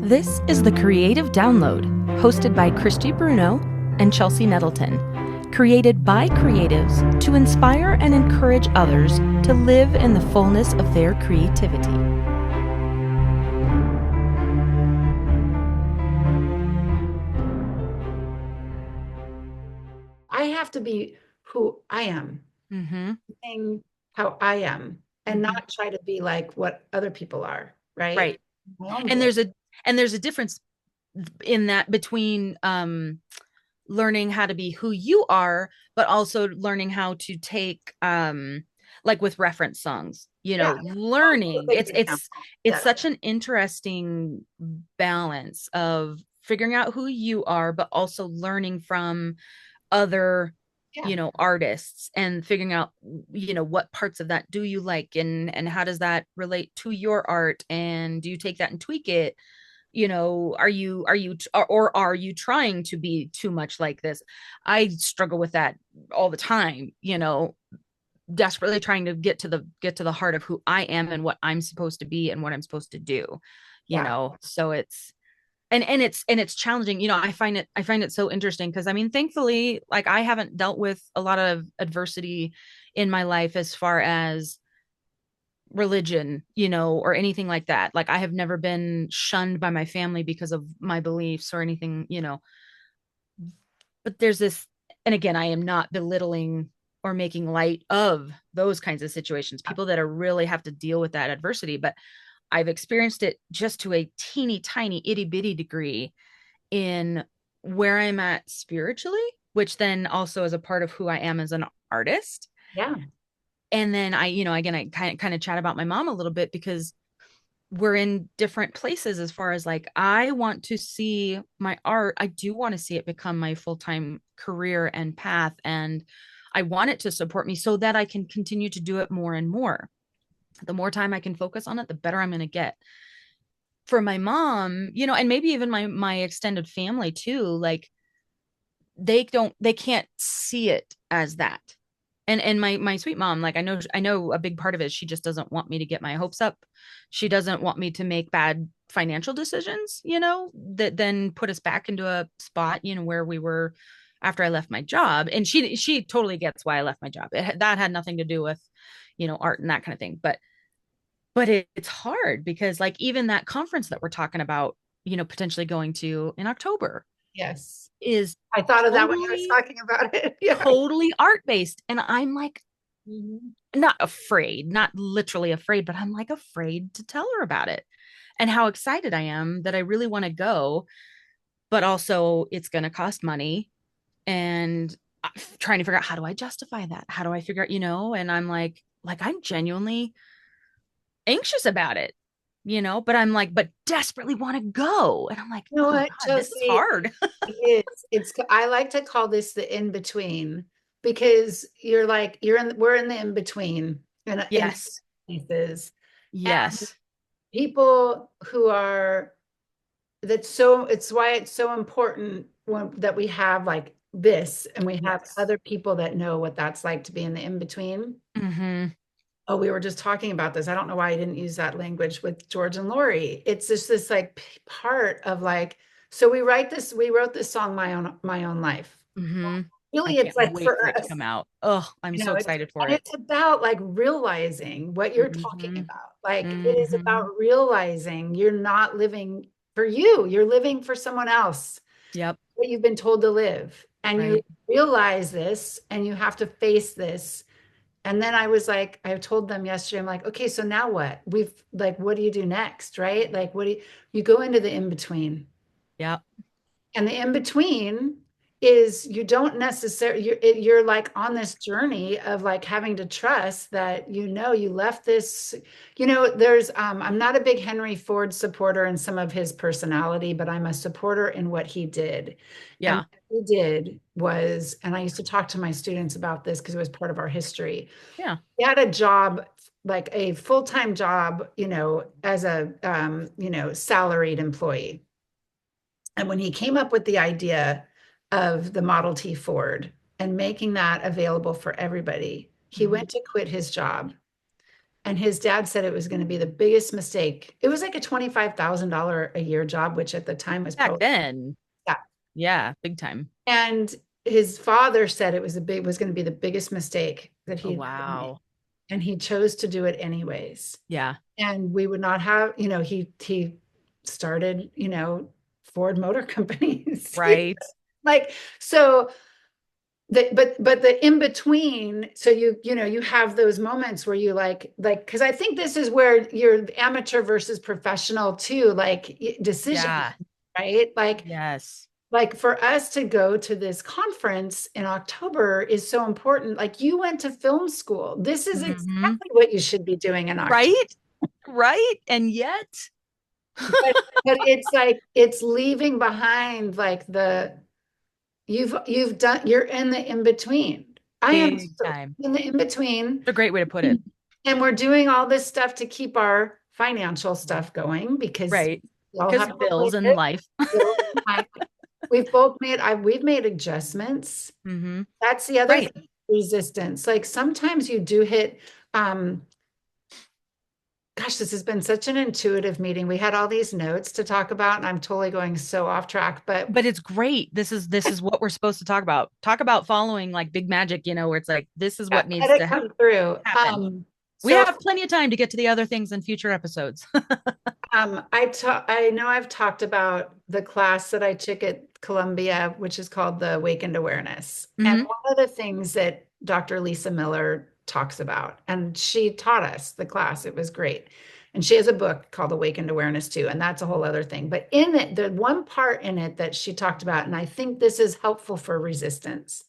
This is the Creative Download, hosted by Christy Bruno and Chelsea Nettleton, created by creatives to inspire and encourage others to live in the fullness of their creativity. I have to be who I am, being how I am, and not try to be like what other people are, right? Right. My own And voice. there's a difference in that between learning how to be who you are, but also learning how to take like with reference songs, Yeah. learning. Perfect It's example. such an interesting balance of figuring out who you are, but also learning from other Yeah. artists and figuring out what parts of that do you like, and how does that relate to your art, and do you take that and tweak it. Or are you trying to be too much like this? I struggle with that all the time, desperately trying to get to the heart of who I am and what I'm supposed to be and what I'm supposed to do. Yeah. So it's challenging. I find it so interesting because, I mean, thankfully, like, I haven't dealt with a lot of adversity in my life as far as religion, or anything like that. Like, I have never been shunned by my family because of my beliefs or anything. But there's this, and again, I am not belittling or making light of those kinds of situations, people that are really have to deal with that adversity, but I've experienced it just to a teeny tiny itty bitty degree in where I'm at spiritually, which then also is a part of who I am as an artist. Yeah. And then again, I kind of chat about my mom a little bit because we're in different places as far as, like, I want to see my art. I do want to see it become my full-time career and path. And I want it to support me so that I can continue to do it more and more. The more time I can focus on it, the better I'm going to get. For my mom, and maybe even my extended family too, like, they can't see it as that. And my sweet mom, like, I know a big part of it is she just doesn't want me to get my hopes up. She doesn't want me to make bad financial decisions, that then put us back into a spot, where we were after I left my job. And she totally gets why I left my job. That had nothing to do with, art and that kind of thing. But it's hard because, like, even that conference that we're talking about, potentially going to in October Yes. is I thought of that when you were totally, talking about it. Yeah. totally art based. And I'm like, Mhm. not afraid, not literally afraid, but I'm like afraid to tell her about it and how excited I am that I really want to go, but also it's going to cost money. And I'm trying to figure out, how do I justify that? How do I figure out, and I'm like, I'm genuinely anxious about it, but I'm like, but desperately want to go. And I'm like, You know oh what, God, this is Chelsea? hard. It is. I like to call this the in between because we're in the in between in Yes. places. And Yes. people who are that's so it's why it's so important that we have like this and we have Yes. other people that know what that's like to be in the in between. Mm-hmm. Oh, we were just talking about this. I don't know why I didn't use that language with George and Lori. It's just this like part of like, so we wrote this song, my own life. Mm-hmm. I Really, it's can't like wait for for it to us, come out. Oh, I'm so it's excited for and it. it's about like realizing what you're talking Mm-hmm. about. Like it is Mm-hmm. about realizing you're not living for you, you're living for someone else, Yep. what you've been told to live. And you Right. realize this and you have to face this. And then I was like, I told them yesterday, I'm like, okay, so now what? We've like, what do you do next? Right? Like, what do you go into the in between? Yep. And the in between is you don't necessarily, you're like on this journey of like having to trust that, you left this, I'm not a big Henry Ford supporter in some of his personality, but I'm a supporter in what he did. And Yeah. what he did was, and I used to talk to my students about this because it was part of our history. Yeah. He had a job, like a full-time job, as a, salaried employee. And when he came up with the idea of the Model T Ford and making that available for everybody, he Mm-hmm. went to quit his job And his dad said it was going to be the biggest mistake. It was like a $25,000 a year job, which at the time was Back probably, then. yeah. Yeah, big time. And his father said it was going to be the biggest mistake that Oh, he'd ever made. wow. And he chose to do it anyways. Yeah. And we would not have, he started, Ford Motor Companies. Right. Like, so but the in between, so you have those moments where you because I think this is where you're amateur versus professional too, like decision, Yeah. right? Yes. Like for us to go to this conference in October is so important. Like you went to film school. This is Hmm. exactly what you should be doing in October. Right. Right. And yet, But but it's like it's leaving behind like you've done you're in the in between. I am big so time. in the in between, It's a great way to put it. and we're doing all this stuff to keep our financial stuff going because Right. we all Because have to bills pay and it. life. We've made adjustments. Hmm. That's the other Right. thing, resistance. Like sometimes you do hit um gosh, this has been such an intuitive meeting. We had all these notes to talk about, and I'm totally going so off track, but But it's great. This is what we're supposed to talk about. Talk about following like big magic, where it's like this is yeah, what needs let it to come through. happen. We So have plenty of time to get to the other things in future episodes. I know I've talked about the class that I took at Columbia, which is called the Awakened Awareness. And Hmm. one of the things that Dr. Lisa Miller talks about, and she taught us the class, it was great. And she has a book called Awakened Awareness too, and that's a whole other thing. But in it, the one part in it that she talked about, and I think this is helpful for resistance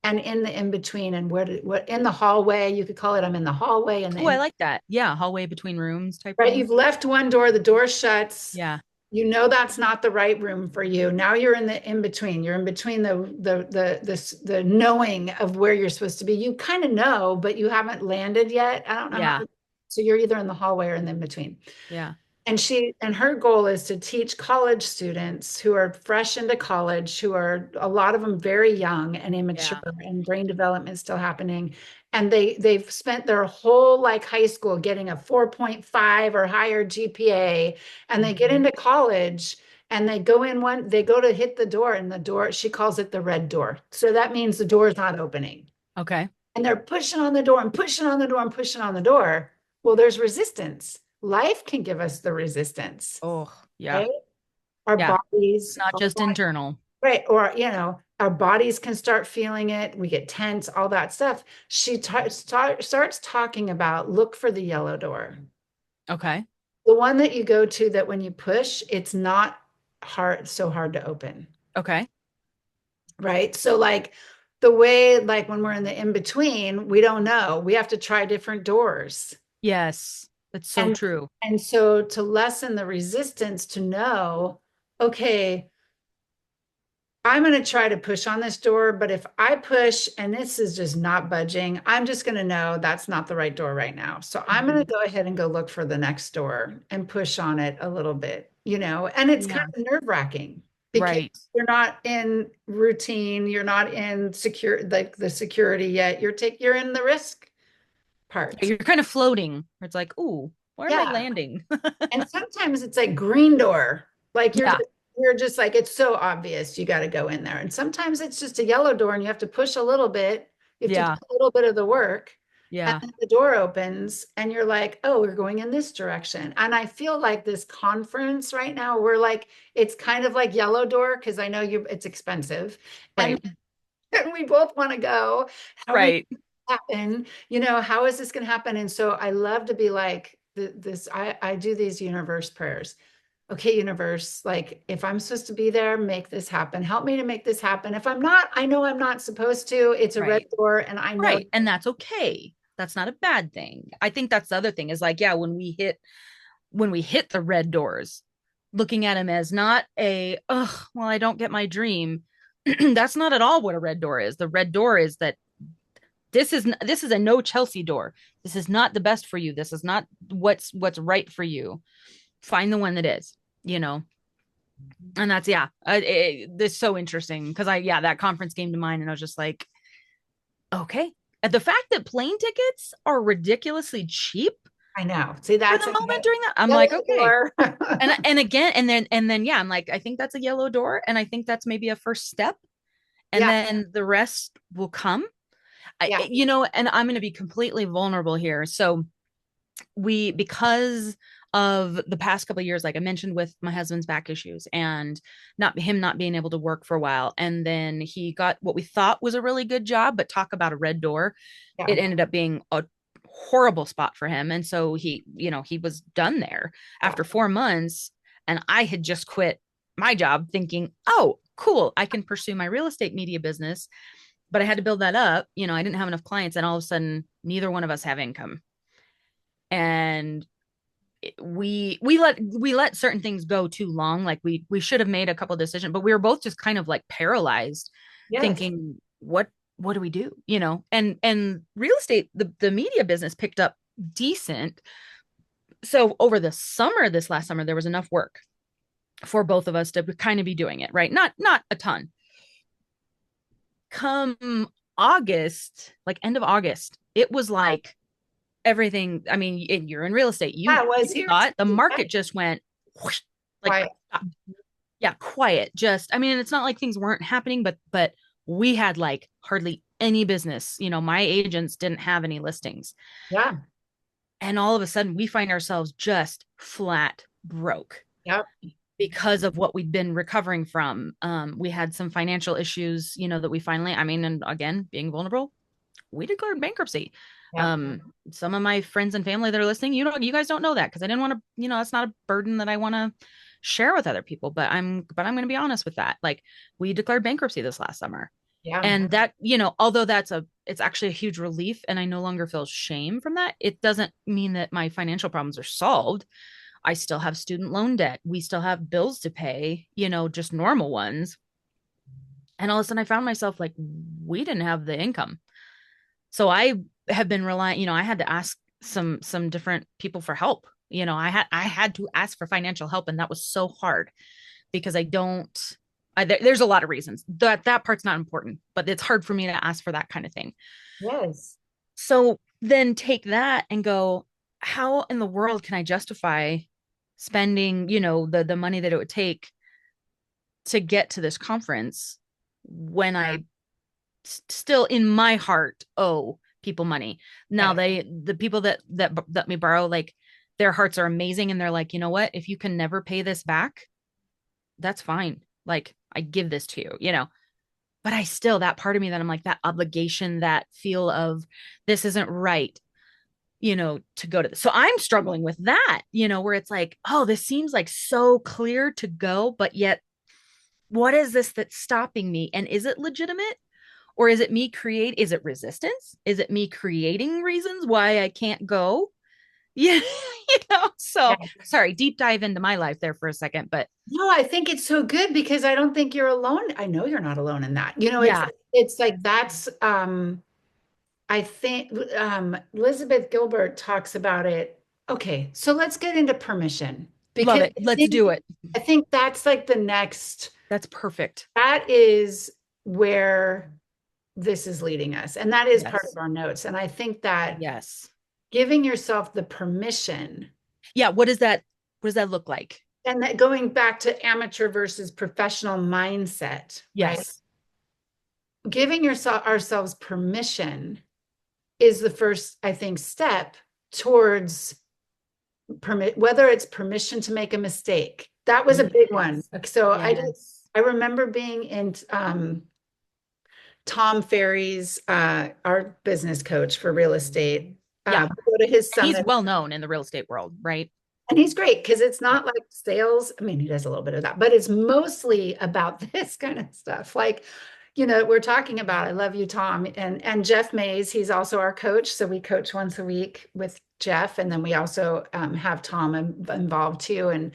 and in the in between, and what in the hallway, you could call it, I'm in the hallway, and Oh, I the like that. Yeah, hallway between rooms type right, thing. you've left one door, the door shuts. Yeah. You know that's not the right room for you. Now you're in the in between. You're in between the knowing of where you're supposed to be. You kind of know, but you haven't landed yet. I don't know how. Yeah. So you're either in the hallway or in the in between. Yeah. And her goal is to teach college students who are fresh into college, who are a lot of them very young and immature Yeah. and brain development still happening. And they've spent their whole like high school getting a 4.5 or higher GPA, and they get Hmm. into college and they go to hit the door, and the door, she calls it the red door. So that means the door is not opening. Okay. And they're pushing on the door and pushing on the door and pushing on the door. Well, there's resistance. Life can give us the resistance, Oh, yeah. right? Our Yeah. bodies, Not just internal. right? Or, our bodies can start feeling it. We get tense, all that stuff. She starts talking about look for the yellow door, Okay. the one that you go to that when you push, it's not so hard to open, Okay. right? So, like, the way, like, when we're in the in between, we don't know. We have to try different doors. Yes. That's so And true. and so to lessen the resistance to know, okay, I'm going to try to push on this door, but if I push and this is just not budging, I'm just going to know that's not the right door right now. So I'm going to Hmm. go ahead and go look for the next door and push on it a little bit, and it's kind Yeah. of nerve-wracking because Right. you're not in routine, you're not in secure like the security yet. You're in the risk Yeah, part. you're kind of floating. It's like, ooh, where am I Yeah. landing? And sometimes it's like green door. Like Yeah. you're just like it's so obvious you got to go in there. And sometimes it's just a yellow door and you have to push a little bit. You have to do Yeah. a little bit of the work. And Yeah. then the door opens and you're like, oh, we're going in this direction. And I feel like this conference right now, we're like, it's kind of like yellow door because I know it's expensive. And, Right. and we both want to go. How are we Right. happen? How is this going to happen? And so I love to be like this. I do these universe prayers. Okay, universe, like if I'm supposed to be there, make this happen. Help me to make this happen. If I'm not, I know I'm not supposed to. It's a red Right. door, and I know. Right. And that's okay. That's not a bad thing. I think that's the other thing is like, yeah, when we hit the red doors, looking at them as not a, oh, well, I don't get my dream. That's not at all what a red door is. The red door is that this is a no Chelsea door. This is not the best for you. This is not what's right for you. Find the one that is, you know. And that's yeah, this is so interesting because that conference came to mind and I was just like, okay. And the fact that plane tickets are ridiculously cheap I know. See, For that's the a moment during that, I'm like, yellow okay. door. And again, and then yeah, I'm like, I think that's a yellow door, and I think that's maybe a first step, and Yeah, then the rest will come. yeah, And I'm going to be completely vulnerable here. So because of the past couple of years, like I mentioned, with my husband's back issues and not being able to work for a while, and then he got what we thought was a really good job, but talk about a red door. yeah, It ended up being a horrible spot for him, and so he was done there yeah, after 4 months. And I had just quit my job thinking, oh cool, I can pursue my real estate media business. But I had to build that up. I didn't have enough clients, and all of a sudden neither one of us have income. And we let certain things go too long. Like we should have made a couple of decisions, but we were both just kind of like paralyzed, yes, thinking, what do we do? And real estate, the media business picked up decent. So over the summer, this last summer, there was enough work for both of us to kind of be doing it, right? Not a ton. Come August, like end of August, it was like everything. I mean, you're in real estate. You yeah, it was you here saw it. The too. Yeah, market just went whoosh, like quiet. yeah, quiet. Just, I mean, it's not like things weren't happening, but we had like hardly any business. My agents didn't have any listings. Yeah, And all of a sudden we find ourselves just flat broke yep, because of what we'd been recovering from. We had some financial issues, that we finally, I mean, and again, being vulnerable, we declared bankruptcy. yep, Some of my friends and family that are listening, you guys don't know that, because I didn't want to, it's not a burden that I want to share with other people. But I'm going to be honest with that. Like, we declared bankruptcy this last summer, yeah, and that, although it's actually a huge relief, and I no longer feel shame from that. It doesn't mean that my financial problems are solved. I still have student loan debt. We still have bills to pay, just normal ones. And all of a sudden I found myself like, we didn't have the income. So I have been relying, I had to ask some different people for help. I had to ask for financial help, and that was so hard because I don't there's a lot of reasons that part's not important, but it's hard for me to ask for that kind of thing. yes, So then take that and go, how in the world can I justify spending, the money that it would take to get to this conference when I still in my heart owe people money. Now, yes, the people that let me borrow, like, their hearts are amazing, and they're like, you know what, if you can never pay this back, that's fine. Like, I give this to you. But I still, that part of me that I'm like, that obligation, that feel of this isn't right, to go to this. So I'm struggling with that, where it's like, oh, this seems like so clear to go, but yet what is this that's stopping me? And is it legitimate? Or is it resistance? Is it me creating reasons why I can't go? Yeah. So yeah. sorry, deep dive into my life there for a second, but No, I think it's so good because I don't think you're alone. I know you're not alone in that. yeah, It's like that's I think Elizabeth Gilbert talks about it. Okay, so let's get into permission love because it. Let's do it. I think that's like the next, That's perfect. that is where this is leading us. And that is part of Yes. our notes. And I think that Yes. giving yourself the permission Yeah. What does that look like? and that going back to amateur versus professional mindset, right? Yes. Giving yourself ourselves permission is the first, I think, step towards permit, whether it's permission to make a mistake. That was a big one. Yes. So Yes. I remember being in Tom Ferry's our business coach for real estate. Yeah. We go to his And he's summit, well known in the real estate world, right? and he's great because it's Yeah. not like sales. I mean, he does a little bit of that, but it's mostly about this kind of stuff. Like, we're talking about, I love you, Tom, and Jeff Mays. He's also our coach, so we coach once a week with Jeff, and then we also have Tom involved too. And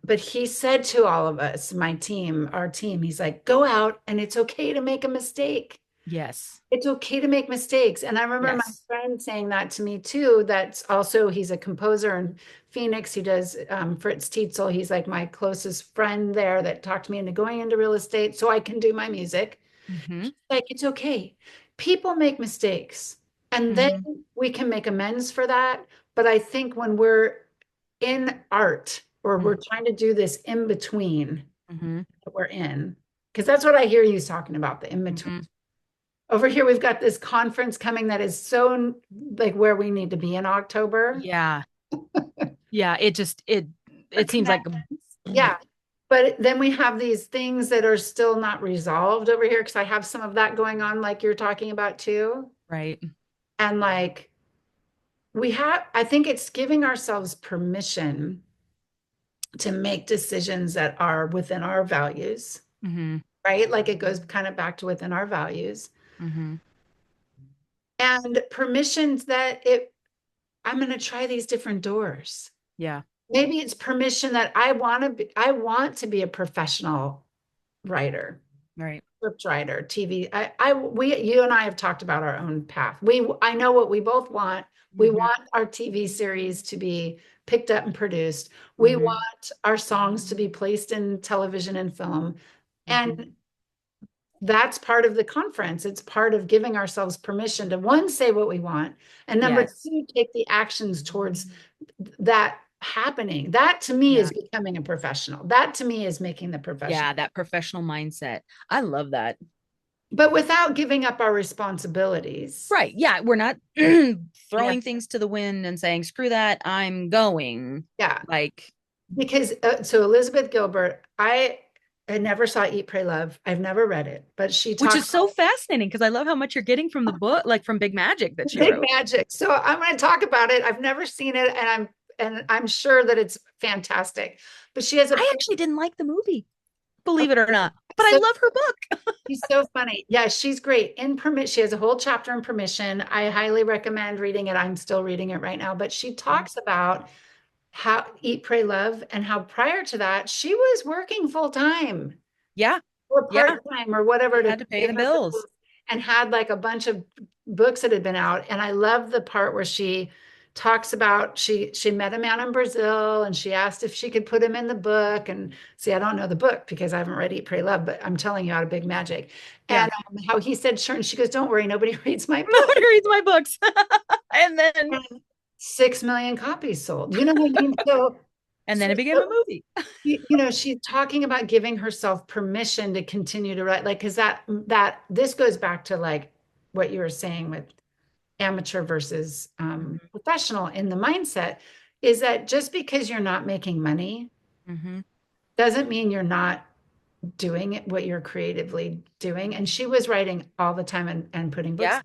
but he said to all of us, our team, he's like, go out and it's okay to make a mistake. Yes. It's okay to make mistakes. And I remember my Yes. friend saying that to me too. That's also, he's a composer in Phoenix. He does Fritz Tietzel. He's like my closest friend there that talked me into going into real estate so I can do my music. Mm-hmm. Like, it's okay. People make mistakes. And then Mm-hmm. we can make amends for that. But I think when we're in art or we're trying to do this in between Mm-hmm. that we're in, because that's what I hear you talking about, the in between. Mm-hmm. Over here, we've got this conference coming that is so like where we need to be in October. Yeah. Yeah. For It seems like connections. Yeah. But then we have these things that are still not resolved over here because I have some of that going on, like you're talking about too. right. And like I think it's giving ourselves permission to make decisions that are within our values, Mm-hmm. right? Like it goes kind of back to within our values Mm-hmm. and permissions I'm going to try these different doors. Yeah. Maybe it's permission that I want to be a professional writer, Right. script writer, TV. You and I have talked about our own path. I know what we both want. We Mm-hmm. want our TV series to be picked up and produced. We Mm-hmm. want our songs to be placed in television and film. Mm-hmm. And that's part of the conference. It's part of giving ourselves permission to one, say what we want, and number Yes. two, take the actions towards that happening. That to me Yeah. is becoming a professional. That to me is making the professional. Yeah. That professional mindset. I love that. But without giving up our responsibilities. Right. Yeah. We're not Yeah. throwing things to the wind and saying, screw that, I'm going. Yeah. Like, Because so Elizabeth Gilbert, I never saw Eat, Pray, Love. I've never read it, but she which talks is so fascinating because I love how much you're getting from the book, like from Big Magic that she Big wrote. Magic. So I'm going to talk about it. I've never seen it, and I'm sure that it's fantastic. But she has a I actually didn't like the movie, believe it or not, but I so love her book. she's so funny. Yeah, she's great. In permit, she has a whole chapter in permission. I highly recommend reading it. I'm still reading it right now. But she talks about how Eat, Pray, Love, and how prior to that she was working full time Yeah. or Yeah. part time or whatever She to had to pay pay the her bills, bills. and had like a bunch of books that had been out. And I love the part where she talks about she met a man in Brazil and she asked if she could put him in the book. And see, I don't know the book because I haven't read Eat, Pray, Love, but I'm telling you out of Big Magic. Yeah. And how he said sure, and she goes, "Don't worry, nobody reads my book." Nobody reads my books. and then And 6 million copies sold. You know what I mean? So, and so, then it became a so movie. she's talking about giving herself permission to continue to write, like, because that this goes back to like what you were saying with amateur versus Mm-hmm. professional in the mindset is that just because you're not making money Mm-hmm. doesn't mean you're not doing it, what you're creatively doing. And she was writing all the time and putting books. Yeah.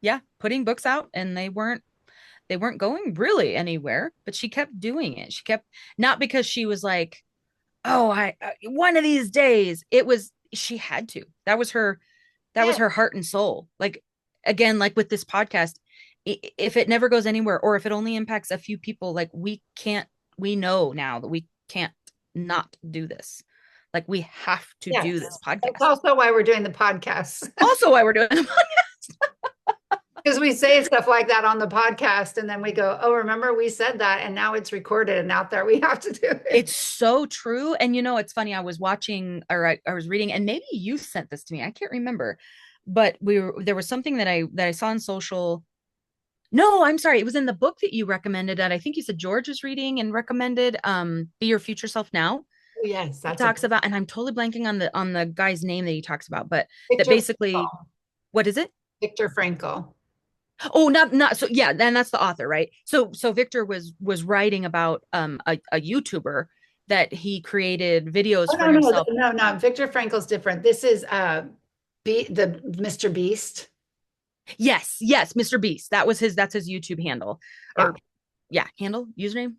Yeah. Putting books out and they weren't going really anywhere, but she kept doing it. She kept not because she was like, oh, one of these days. It was she had to. That Yeah. was her heart and soul. Like again, like with this podcast, if it never goes anywhere or if it only impacts a few people, like we know now that we can't not do this. Like we have to Yes. do this That's podcast. also why we're doing the podcast. Also, why we're doing it. Because we say stuff like that on the podcast and then we go, oh, remember we said that and now it's recorded and out there we have to do it. It's so true. And it's funny. I was watching or I was reading, and maybe you sent this to me. I can't remember, but there was something that I saw on social. No, I'm sorry. It was in the book that you recommended that I think you said George was reading and recommended Be Your Future Self Now. Oh, yes, He that's a talks about, and I'm totally blanking on the guy's name that he talks about, but that Viktor basically, Frankl. what is it? Viktor Frankl. Oh, not so yeah, then that's the author, right? So Victor was writing about a YouTuber that he created videos Oh for no, no, himself. no, no. Viktor Frankl's different. This is the Mr. Beast. Yes, yes, Mr. Beast. That's his YouTube handle. Yeah. Or yeah, handle, username.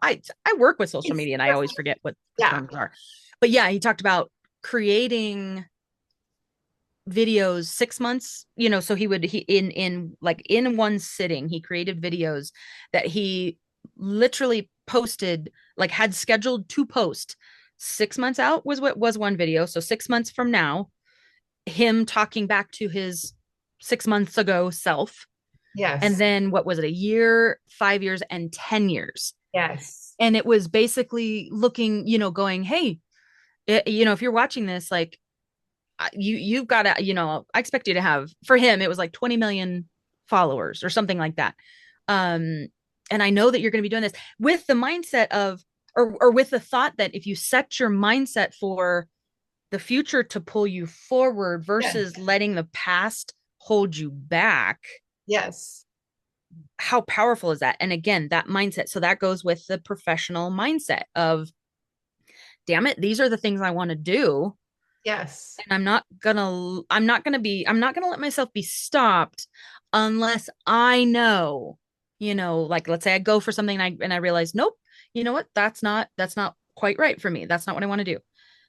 I work with social It's media and I always forget what the yeah. terms are. But yeah, he talked about creating videos 6 months, so he in one sitting, he created videos that he literally posted, like had scheduled to post 6 months out was what was one video. So 6 months from now, him talking back to his 6 months ago self. And Yes. then what was it? A year, 5 years, and 10 years. Yes. And it was basically looking, going, hey, if you're watching this, like you've got to, I expect you to have, for him, it was like 20 million followers or something like that. Um, and I know that you're going to be doing this with the mindset of, or with the thought that if you set your mindset for the future to pull you forward Yeah. versus letting the past hold you back, Yes. how powerful is that? And again, that mindset. So that goes with the professional mindset of, damn it, these are the things I want to do. Yes. And I'm not gonna let myself be stopped unless I know, like let's say I go for something and I realize, nope, you know what? That's not quite right for me. That's not what I want to do.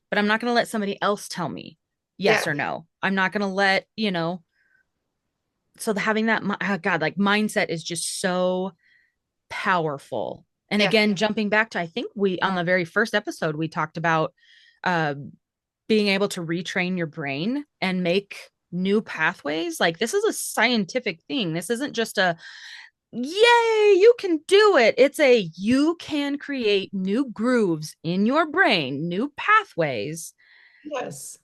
But I'm not gonna let somebody else tell me yes Yeah. or no. I'm not gonna let, so having that, oh God, like mindset is just so powerful. And Yeah. again, jumping back to, I think we, on the very first episode, we talked about uh, being able to retrain your brain and make new pathways. Like, this is a scientific thing. This isn't just a, yay, you can do it. It's a, you can create new grooves in your brain, new pathways. Yes.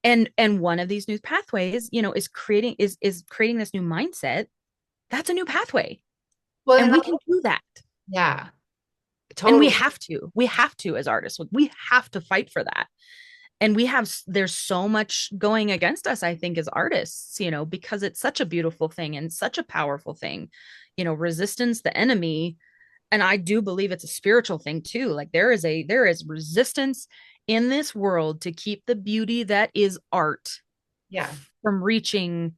And one of these new pathways, is creating this new mindset. That's a new pathway. Well, And and we can do that. yeah, And totally. we have to as artists, we have to fight for that. And there's so much going against us, I think, as artists, because it's such a beautiful thing and such a powerful thing, resistance, the enemy. And I do believe it's a spiritual thing too. Like, there is resistance in this world to keep the beauty that is art Yeah. from reaching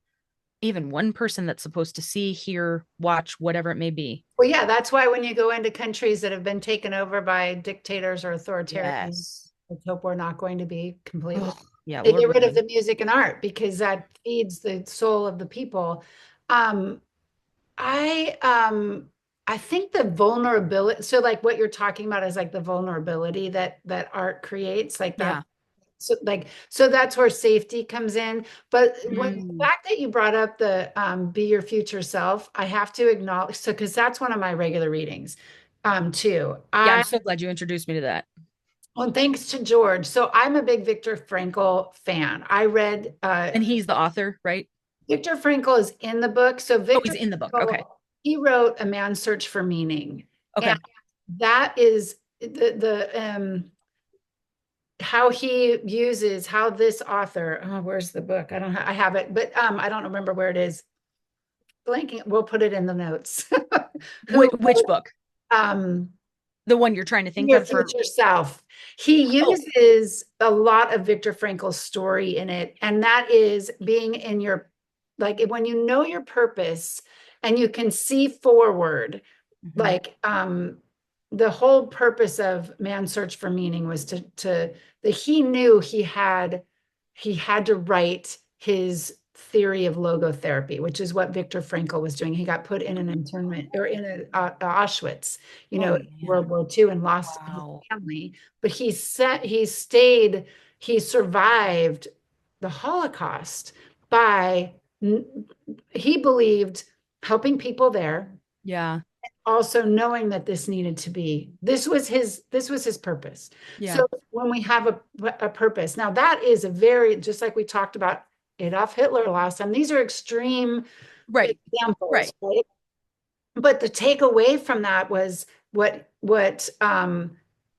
even one person that's supposed to see, hear, watch, whatever it may be. Well, yeah, that's why when you go into countries that have been taken over by dictators or authoritarian, Yes. let's hope we're not going to be completely. Oh, yeah, They Lord get rid of willing. the music and art because that feeds the soul of the people. Um, I um I think the vulnerability, so like what you're talking about is like the vulnerability that art creates, like that. Yeah. So that's where safety comes in. But when the Mm. fact that you brought up the be your future self, I have to acknowledge, so because that's one of my regular readings too. Yeah, I'm so glad you introduced me to that. Well, thanks to George. So I'm a big Viktor Frankl fan. I read And he's the author, right? Viktor Frankl is in the book. So Oh, Viktor he's in the book. Frankl, Okay. he wrote A Man's Search for Meaning. And Okay. that is the how he uses how this author, oh, where's the book? I have it, but I don't remember where it is. Blanking, we'll put it in the notes. Who Which book? um The one you're trying to think Your of for. future self. He Oh. uses a lot of Viktor Frankl's story in it, and that is being in your, like when you know your purpose and you can see forward, Mhm. like the whole purpose of Man's Search for Meaning was to that he knew he had to write his theory of logotherapy, which is what Viktor Frankl was doing. He got put in an internment or in Auschwitz, Oh man. World War II, and lost his Wow. family. But he survived the Holocaust by, he believed, helping people there, Yeah. also knowing that this was his purpose. Yeah. So when we have a purpose, now that is a very, just like we talked about Adolf Hitler last time, these are extreme Right. examples, Right. right? But the takeaway from that was what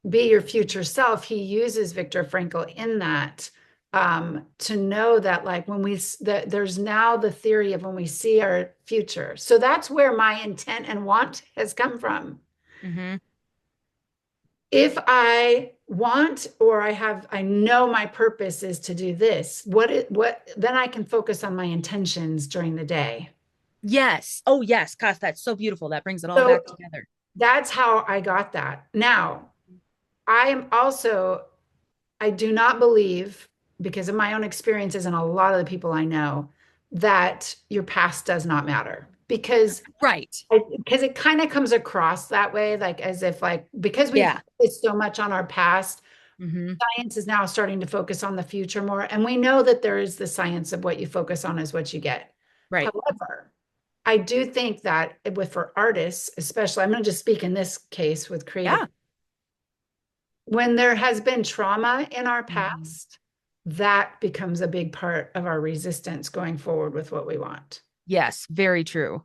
Be Your Future Self, he uses Viktor Frankl in that, to know that, like, that there's now the theory of when we see our future. So that's where my intent and want has come from. Hmm. If I want, or I know my purpose is to do this, then I can focus on my intentions during the day. Yes. Oh yes. Gosh, that's so beautiful. That brings it all So back together. that's how I got that. Now, I am also, I do not believe, because of my own experiences and a lot of the people I know, that your past does not matter. Right. Because it kind of comes across that way, like as if, like, because we Yeah. focus so much on our past, Hmm. science is now starting to focus on the future more. And we know that there is the science of what you focus on is what you get. Right. However, I do think that for artists, especially, I'm going to just speak in this case with creative, Yeah. when there has been trauma in our Hmm. past, that becomes a big part of our resistance going forward with what we want. Yes. Very true.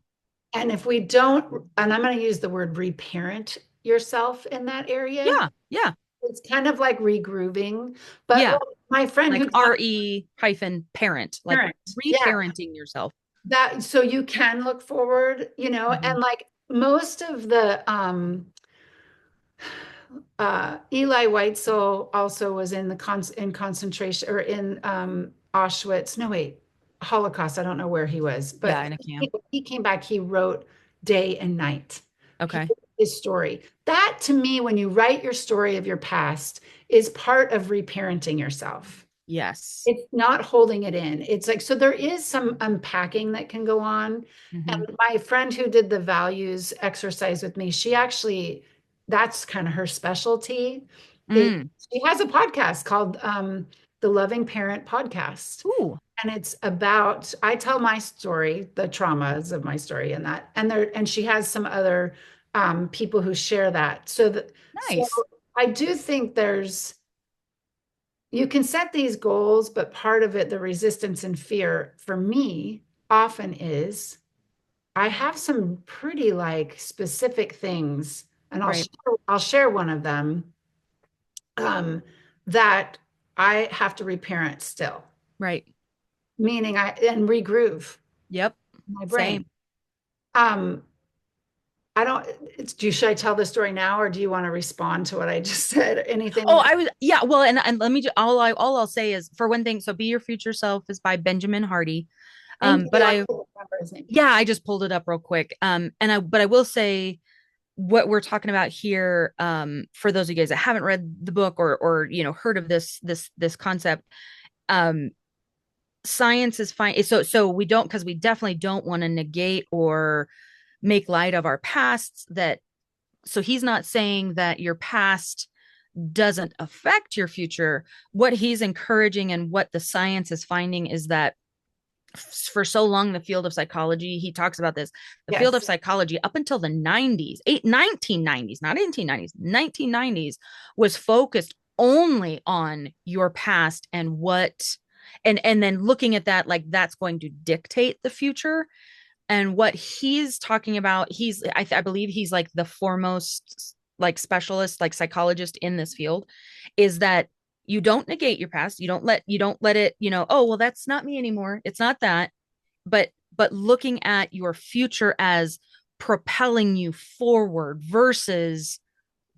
And if we don't, and I'm going to use the word reparent yourself in that area, Yeah. Yeah. it's kind of like regrooving. But Yeah. like my friend Like who talked RE hyphen parent, like parent, yeah, reparenting yourself. that so you can look forward, Mhm. and like most of the Eli Weitzel also was in in concentration or in Auschwitz. No, wait, Holocaust. I don't know where he was, Yeah, but in a camp. he came back. He wrote day and night. He Okay. wrote his story. That to me, when you write your story of your past, is part of reparenting yourself. Yes. It's not holding it in. It's like, so there is some unpacking that can go on. Hmm. And my friend who did the values exercise with me, she actually, that's kind of her specialty. Is Mm. she has a podcast called the Loving Parent Podcast. Ooh, And it's about, I tell my story, the traumas of my story and that, and she has some other people who share that. So nice. I do think you can set these goals, but part of it, the resistance and fear for me often is I have some pretty like specific things, and Right. I'll share one of them um, that I have to reparent still, Right. meaning I and regroove Yep. my brain. Same. Um, I don't. Should I tell the story now, or do you want to respond to what I just said? Anything Oh, that, I was, yeah. Well, and let me just, all I'll say is, for one thing, so Be Your Future Self is by Benjamin Hardy. thank But you. I I, can't remember his name. yeah, I just pulled it up real quick. But I will say what we're talking about here, for those of you guys that haven't read the book or heard of this concept, um, science is fine. So we don't, because we definitely don't want to negate or make light of our pasts. That so he's not saying that your past doesn't affect your future. What he's encouraging and what the science is finding is that for so long, the field of psychology, he talks about this, the field of Yes. psychology up until the 90s, 1990s, not 1890s, 1990s, was focused only on your past and what, and then looking at that like that's going to dictate the future. And what he's talking about, I believe he's like the foremost like specialist, like psychologist in this field, is that you don't negate your past. You don't let it, oh, well, that's not me anymore. It's not that. But looking at your future as propelling you forward versus,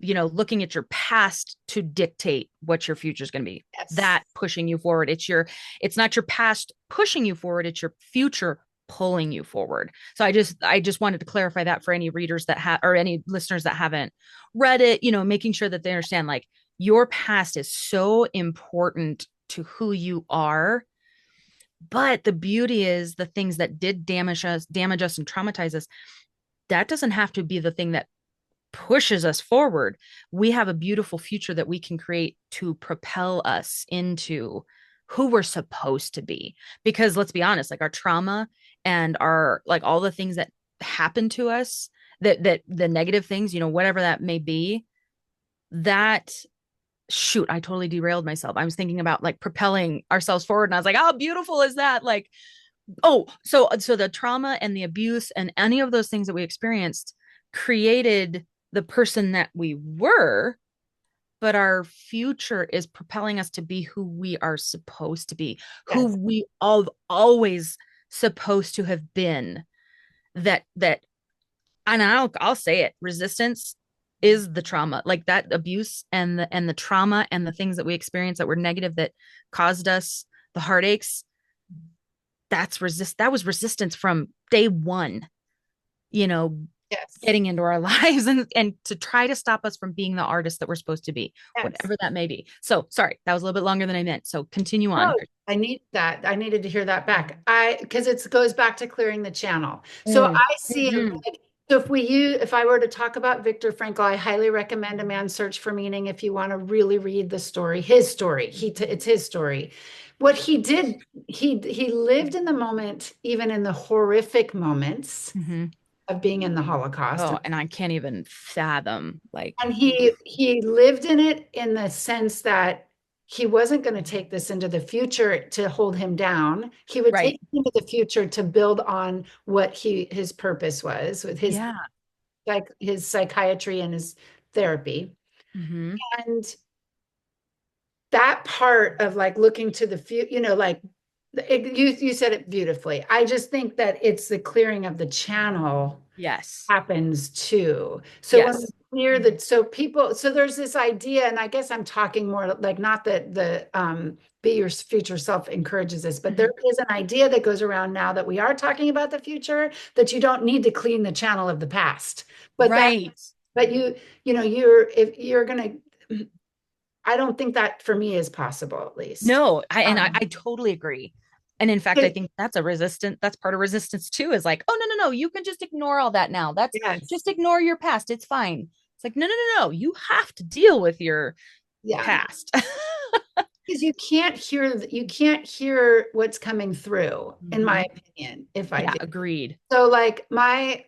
looking at your past to dictate what your future is going to be. Yes. That pushing you forward. It's not your past pushing you forward, it's your future pulling you forward. So I just wanted to clarify that for any readers that have, or any listeners that haven't read it, making sure that they understand like your past is so important to who you are. But the beauty is the things that did damage us and traumatize us, that doesn't have to be the thing that pushes us forward. We have a beautiful future that we can create to propel us into who we're supposed to be. Because let's be honest, like our trauma and our like all the things that happen to us, that the negative things, whatever that may be, that shoot, I totally derailed myself. I was thinking about like propelling ourselves forward and I was like, how beautiful is that? Like, oh, so the trauma and the abuse and any of those things that we experienced created the person that we were, but our future is propelling us to be who we are supposed to be, who Yes. we all always supposed to have been. That and I'll say it, resistance is the trauma, like that abuse and the trauma and the things that we experienced that were negative that caused us the heartaches. That was resistance from day one, you know Yes. getting into our lives and to try to stop us from being the artist that we're supposed to be, Yes. whatever that may be. So sorry, that was a little bit longer than I meant, so continue on. No, I need that. I needed to hear that back. Because it goes back to clearing the channel. So Mm. I see it Mhm. like, so if I were to talk about Viktor Frankl, I highly recommend A Man's Search for Meaning if you want to really read the story, his story. It's his story. What he did, he lived in the moment, even in the horrific moments Mhm. of being in the Holocaust. Oh, and I can't even fathom like And oof. he lived in it in the sense that he wasn't going to take this into the future to hold him down. He would take Right. it into the future to build on what his purpose was with his Yeah. like his psychiatry and his therapy. Hmm. And that part of like looking to the future, like you said it beautifully. I just think that it's the clearing of the channel Yes. happens too. So when we Yes. clear that, so people, so there's this idea, and I guess I'm talking more like not that the be your future self encourages this, but there Mhm. is an idea that goes around now that we are talking about the future, that you don't need to clean the channel of the past. But that, Right. but you're if you're gonna, I don't think that for me is possible, at least. No, I Um, totally agree. And in fact, I think that's a resistant, that's part of resistance too, is like, oh no, no, no, you can just ignore all that now. That's yes, just ignore your past. It's fine. It's like, no, no, no, no. You have to deal with your yeah. past. Because you can't hear what's coming through, in my Hmm. opinion, if I Yeah, did. agreed. So like I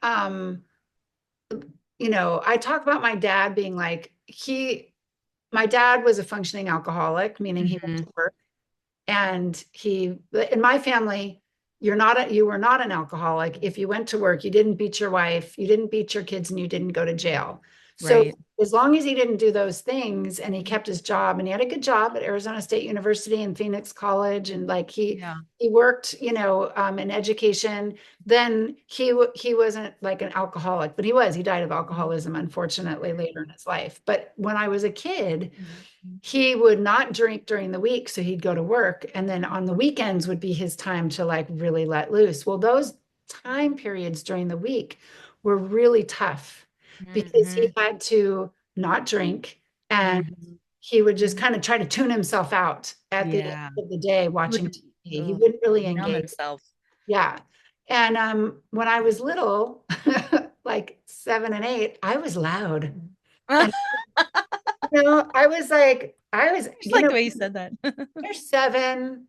talk about my dad being like my dad was a functioning alcoholic, meaning he went Hmm. to work. And in my family, you were not an alcoholic if you went to work, you didn't beat your wife, you didn't beat your kids, and you didn't go to jail. So Right. as long as he didn't do those things and he kept his job, and he had a good job at Arizona State University and Phoenix College, and like Yeah. he worked, in education, then he wasn't like an alcoholic, but he died of alcoholism, unfortunately, later in his life. But when I was a kid, Mhm. he would not drink during the week, so he'd go to work, and then on the weekends would be his time to like really let loose. Well, those time periods during the week were really tough because he Mhm. had to not drink, and Mhm. he would just kind of try to tune himself out at the end Yeah. of the day He would watching TV. He ugh, wouldn't really numb engage. himself. Yeah. And when I was little, like 7 and 8, I was loud. And I was, Just like the way you said that. you're 7.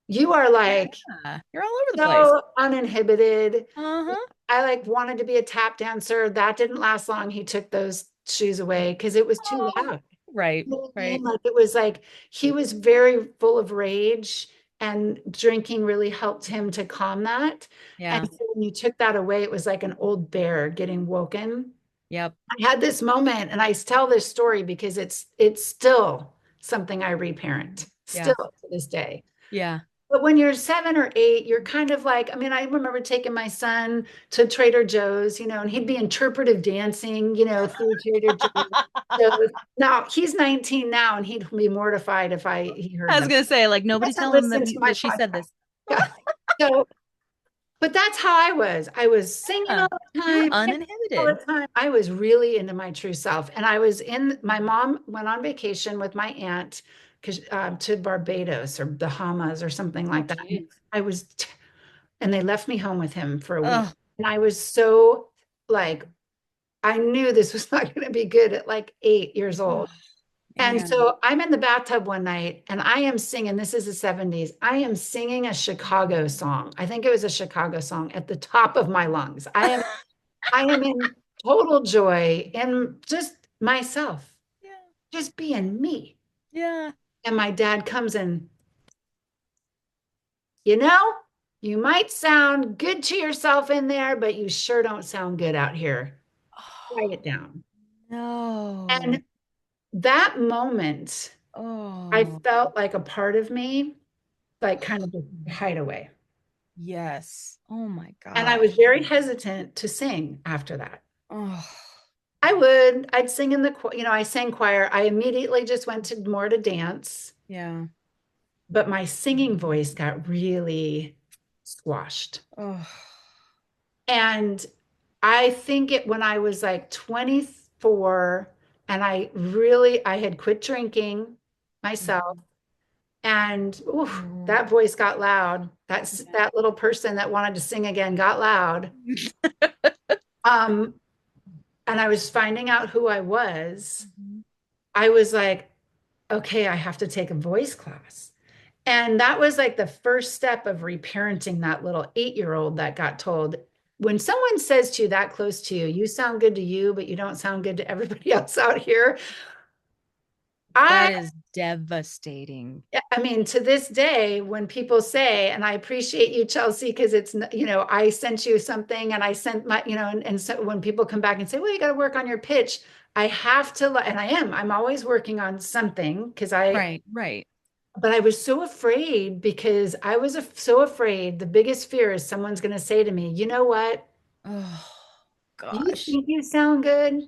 You are like Yeah, you're all over the place. so uninhibited. Uh-huh. I like wanted to be a tap dancer. That didn't last long. He took those shoes away because it was too Oh, loud. right, You know what I mean? right. Like it was like he was very full of rage, and drinking really helped him to calm that. And Yeah. so when you took that away, it was like an old bear getting woken. Yep. I had this moment, and I tell this story because it's still something I reparent Yeah. still to this day. Yeah. But when you're 7 or 8, you're kind of like, I mean, I remember taking my son to Trader Joe's, and he'd be interpretive dancing, through Trader Joe's. So now he's 19 now, and he'd be mortified if he heard I was them. gonna say, like, He nobody doesn't tell him that listen to my that she said podcast. this. Yeah. So, but that's how I was. I was singing Yeah. all the You're time, all uninhibited. the time. I was really into my true self. And my mom went on vacation with my aunt to Barbados or Bahamas or something Oh, like that. And geez. I was, and they left me home with him for a week. Oh, And I was so like, I knew this was not going to be good at like 8 years oh, old. And man. so I'm in the bathtub one night, and I am singing, this is the 70s. I am singing a Chicago song. I think it was a Chicago song at the top of my lungs. I am in total joy and just myself, Yeah. just being me. Yeah. And my dad comes in, you know, you might sound good to yourself in there, but you sure don't sound good out here. Write it down. No. And that moment, I Oh, felt like a part of me, like kind of just hide away. yes. Oh my And I gosh. was very hesitant to sing after that. Oh, I'd sing in I sang choir. I immediately just went to more to dance, yeah. but my singing voice got really squashed. Oh. And I think when I was like 24, and I had quit drinking myself, Mhm. and oof, Mhm. that voice got loud. That little person that wanted to sing again got loud. Um, and I was finding out who I was. Mhm. I was like, okay, I have to take a voice class. And that was like the first step of reparenting that little 8-year-old that got told, when someone says to you that close to you, you sound good to you, but you don't sound good to everybody else out here. That is devastating. Yeah, I mean, to this day, when people say, and I appreciate you, Chelsea, because I sent you something and I sent and so when people come back and say, well, you got to work on your pitch, I have to, and I'm always working on something Right, right. but I was so afraid because I was so afraid. The biggest fear is someone's going to say to me, you know what? Oh You gosh. think you sound good?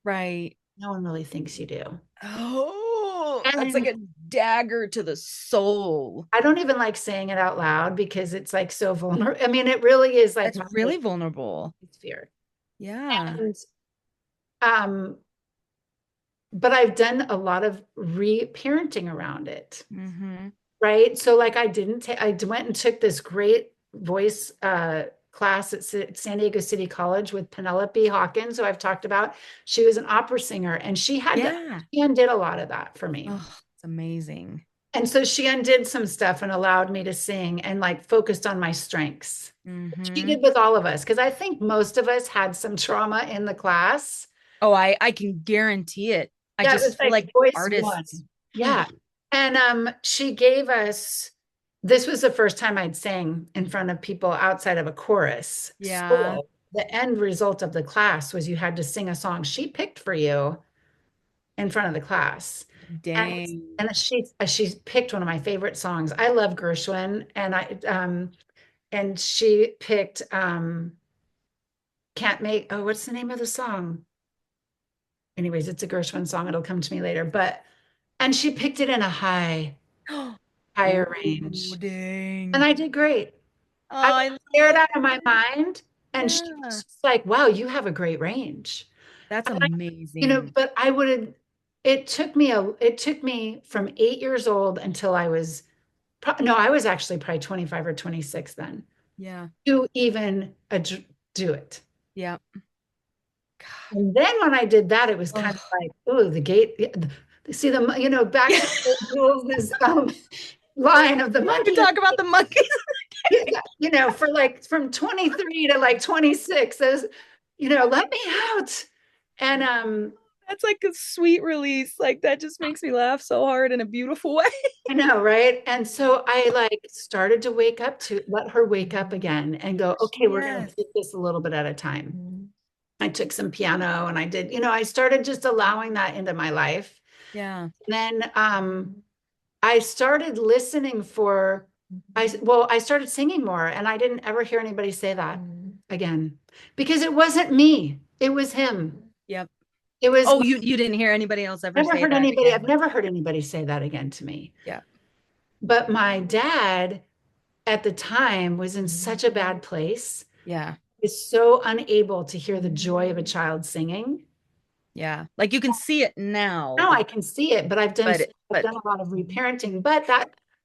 Right. No one really thinks you do. Oh, that's like And a dagger to the soul. I don't even like saying it out loud because it's like so vulnerable. I mean, it really is like That's my really vulnerable. biggest fear. Yeah. And um, but I've done a lot of re-parenting around it, Mm-hmm. right? So like I went and took this great voice class at San Diego City College with Penelope Hawkins, who I've talked about. She was an opera singer and Yeah. she undid a lot of that for me. Oh, it's amazing. And so she undid some stuff and allowed me to sing and like focused on my strengths. She Mm-hmm. did with all of us because I think most of us had some trauma in the class. Oh, I can guarantee it. I Yeah, it was just feel like like voice one. artists. Yeah. And she gave us this was the first time I'd sang in front of people outside of a chorus. Yeah. So the end result of the class was you had to sing a song she picked for you in front of the class. And Dang. she picked one of my favorite songs. I love Gershwin and she picked Can't Make oh, what's the name of the song? Anyways, it's a Gershwin song. It'll come to me later. But and she picked it in a higher Oh, range. And dang. I did great. Oh, I I was love scared it. out of my mind. And she Yeah. was just like, wow, you have a great range. That's And amazing. but I would have, it took me from 8 years old until I was, no, I was actually probably 25 or 26 then Yeah. to even do it. Yeah. God. And then when I did that, it was kind of Oh. like, oh, the gate, see back Yeah. to Jules' line of the We monkey, talk about the monkeys. for like from 23 to like 26, those, let me out. And That's like a sweet release. Like that just makes me laugh so hard in a beautiful way. I know, right? And so I like started to let her wake up again and go, okay, we're going to Yes. take this a little bit at a time. I took some piano and I did, I started just allowing that into my life. Yeah. And then I started listening I started singing more and I didn't ever hear anybody say that again because it wasn't me. It was him. Yep. It was Oh, you didn't hear anybody else ever never say heard that anybody. again. I've never heard anybody say that again to me. Yeah. But my dad at the time was in such a bad place, Yeah. is so unable to hear the joy of a child singing. Yeah. Like you can see it now, Now I can see it, but I've but done a lot of reparenting, but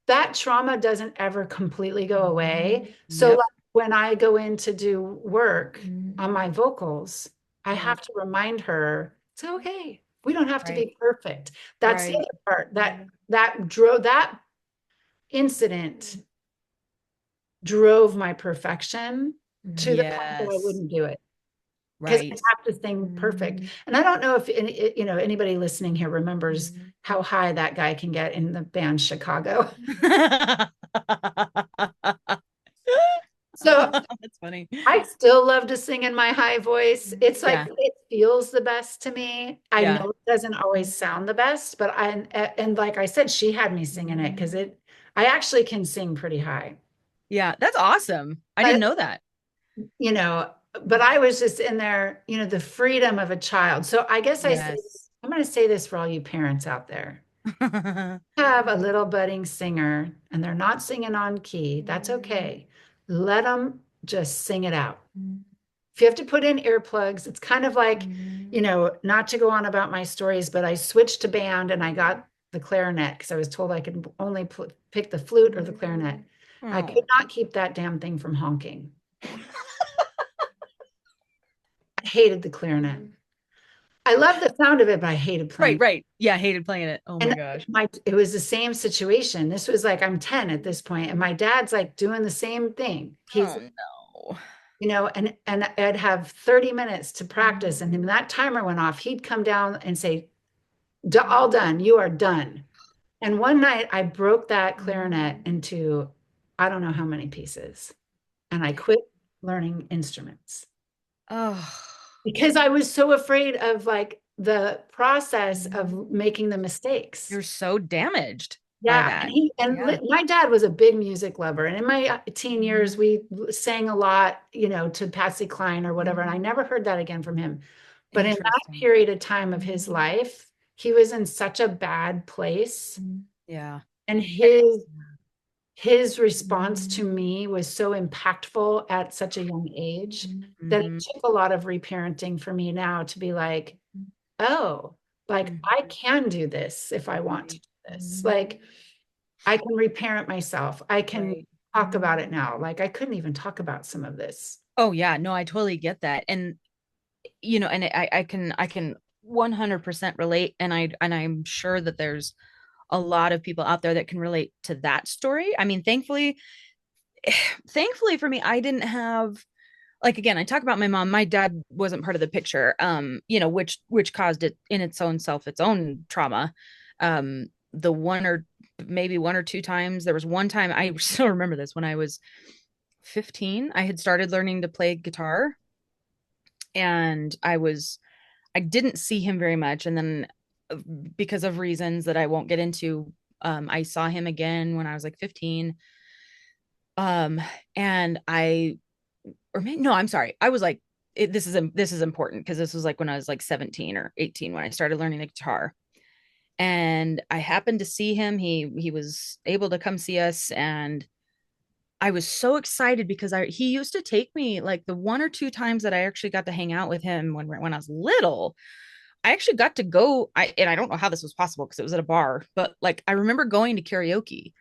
that trauma doesn't ever completely go away. So yep. like when I go in to do work on my vocals, I Yeah. have to remind her it's okay. We don't have to Right. be perfect. That's the Right. other part that incident drove my perfection to the point that I Yes. wouldn't do it because I Right. have to sing perfect. And I don't know if anybody listening here remembers how high that guy can get in the band Chicago. So That's funny. I still love to sing in my high voice. It's like Yeah. it feels the best to me. I Yeah. know it doesn't always sound the best, but and like I said, she had me singing it because I actually can sing pretty high. Yeah. That's awesome. I didn't But know that. you know, but I was just in there, the freedom of a child. So I guess Yes. I'm going to say this for all you parents out there. Have a little budding singer and they're not singing on key. That's okay. Let them just sing it out. If you have to put in earplugs, it's kind of like, not to go on about my stories, but I switched to band and I got the clarinet because I was told I could only pick the flute or the clarinet. I could Oh. not keep that damn thing from honking. I hated the clarinet. I love the sound of it, but I hated Right, playing. right. Yeah, I hated playing it. Oh my And gosh. it was the same situation. This was like I'm 10 at this point, and my dad's like doing the same thing. He's, Oh no. and I'd have 30 minutes to practice, and when that timer went off, he'd come down and say, All done. You are done. And one night I broke that clarinet into I don't know how many pieces. And I quit learning instruments Oh, because I was so afraid of like the process of making the mistakes. you're so damaged by Yeah, and that. Yeah. my dad was a big music lover, and in my teen years, we sang a lot, to Patsy Cline or whatever, and I never heard that again from him. But in that Interesting. period of time of his life, he was in such a bad place, Yeah. and his response to me was so impactful at such a young age that it Hmm. took a lot of reparenting for me now to be like, oh, like I can do this if I want to Right. do this. Like I can reparent myself. I can Right. talk about it now. Like I couldn't even talk about some of this. Oh yeah, no, I totally get that. And and I can 100% relate, and I'm sure that there's a lot of people out there that can relate to that story. I mean, thankfully for me, I didn't have, like, again, I talk about my mom. My dad wasn't part of the picture, which caused it in its own self, its own trauma. The one or maybe one or two times, there was one time I still remember this when I was 15. I had started learning to play guitar, and I didn't see him very much. And then, because of reasons that I won't get into, I saw him again when I was like 15. Um, and I, or maybe, no, I'm sorry. I was like, this is important because this was like when I was like 17 or 18 when I started learning the guitar. And I happened to see him. He was able to come see us, and I was so excited because he used to take me, like, the one or two times that I actually got to hang out with him when I was little. I actually got to go. And I don't know how this was possible because it was at a bar, but like I remember going to karaoke.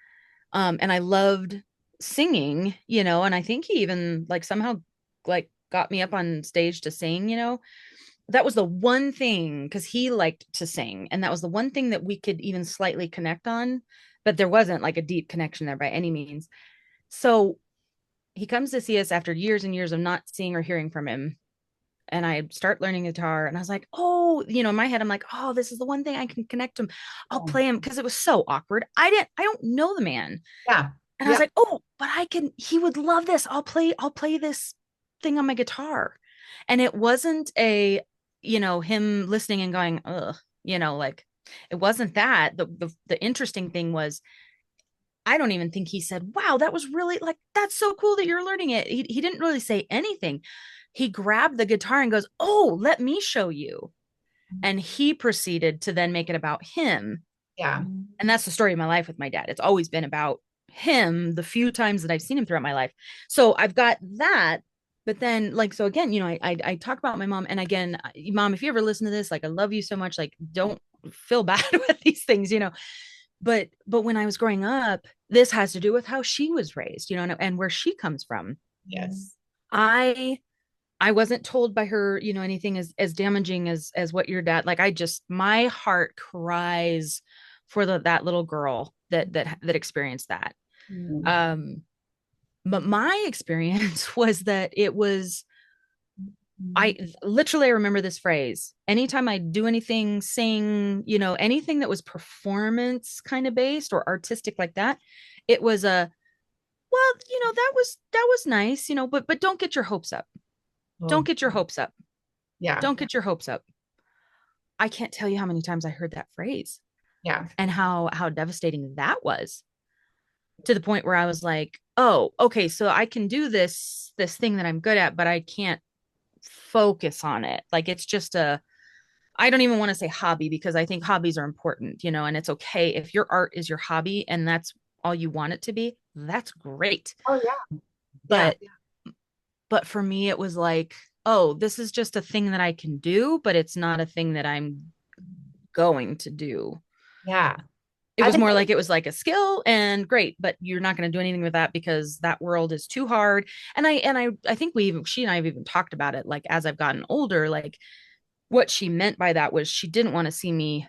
And I loved singing, and I think he even like somehow like got me up on stage to sing. That was the one thing, because he liked to sing, and that was the one thing that we could even slightly connect on, but there wasn't like a deep connection there by any means. So he comes to see us after years and years of not seeing or hearing from him, and I start learning guitar, and I was like, oh, in my head, I'm like, oh, this is the one thing I can connect him. I'll Oh, play him, because it was so awkward. I don't know the man. yeah. And I was Yep. like, oh, but he would love this. I'll play this thing on my guitar. And it wasn't him listening and going, ugh, like, it wasn't that. The interesting thing was, I don't even think he said, wow, that was really, like, that's so cool that you're learning it. He didn't really say anything. He grabbed the guitar and goes, oh, let me show you. And he proceeded to then make it about him. Yeah. And that's the story of my life with my dad. It's always been about him the few times that I've seen him throughout my life. So I've got that. But then, like, so again, I talk about my mom. And again, mom, if you ever listen to this, like, I love you so much. Like, don't feel bad with these things. But when I was growing up, this has to do with how she was raised, and where she comes from. Yes. I I wasn't told by her, anything as damaging as what your dad, like, my heart cries for that little girl that experienced that. Mm. Um, but my experience was that it was, I literally, I remember this phrase. Anytime I do anything, sing, anything that was performance kind of based or artistic like that, it was well, that was nice, but don't get your hopes up. Don't Oh, get your hopes up. yeah. Don't get your hopes up. I can't tell you how many times I heard that phrase, Yeah. and how devastating that was, to the point where I was like, oh, okay, so I can do this thing that I'm good at, but I can't focus on it. Like, it's just I don't even want to say hobby, because I think hobbies are important, and it's okay if your art is your hobby and that's all you want it to be. That's great. Oh, yeah. Yeah. But for me, it was like, oh, this is just a thing that I can do, but it's not a thing that I'm going to do. Yeah. It I was think, more like, it was like a skill, and great, but you're not going to do anything with that because that world is too hard. And I think she and I have even talked about it, like, as I've gotten older, like, what she meant by that was she didn't want to see me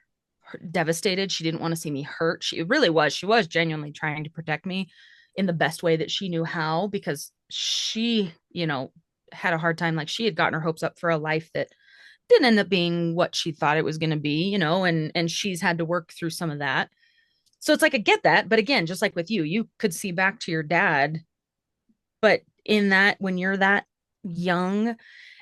devastated. She didn't want to see me hurt. She was genuinely trying to protect me in the best way that she knew how, because she, had a hard time. Like, she had gotten her hopes up for a life that didn't end up being what she thought it was going to be, and she's had to work through some of that. So it's like I get that, but again, just like with you, you could see back to your dad, but in that when you're that young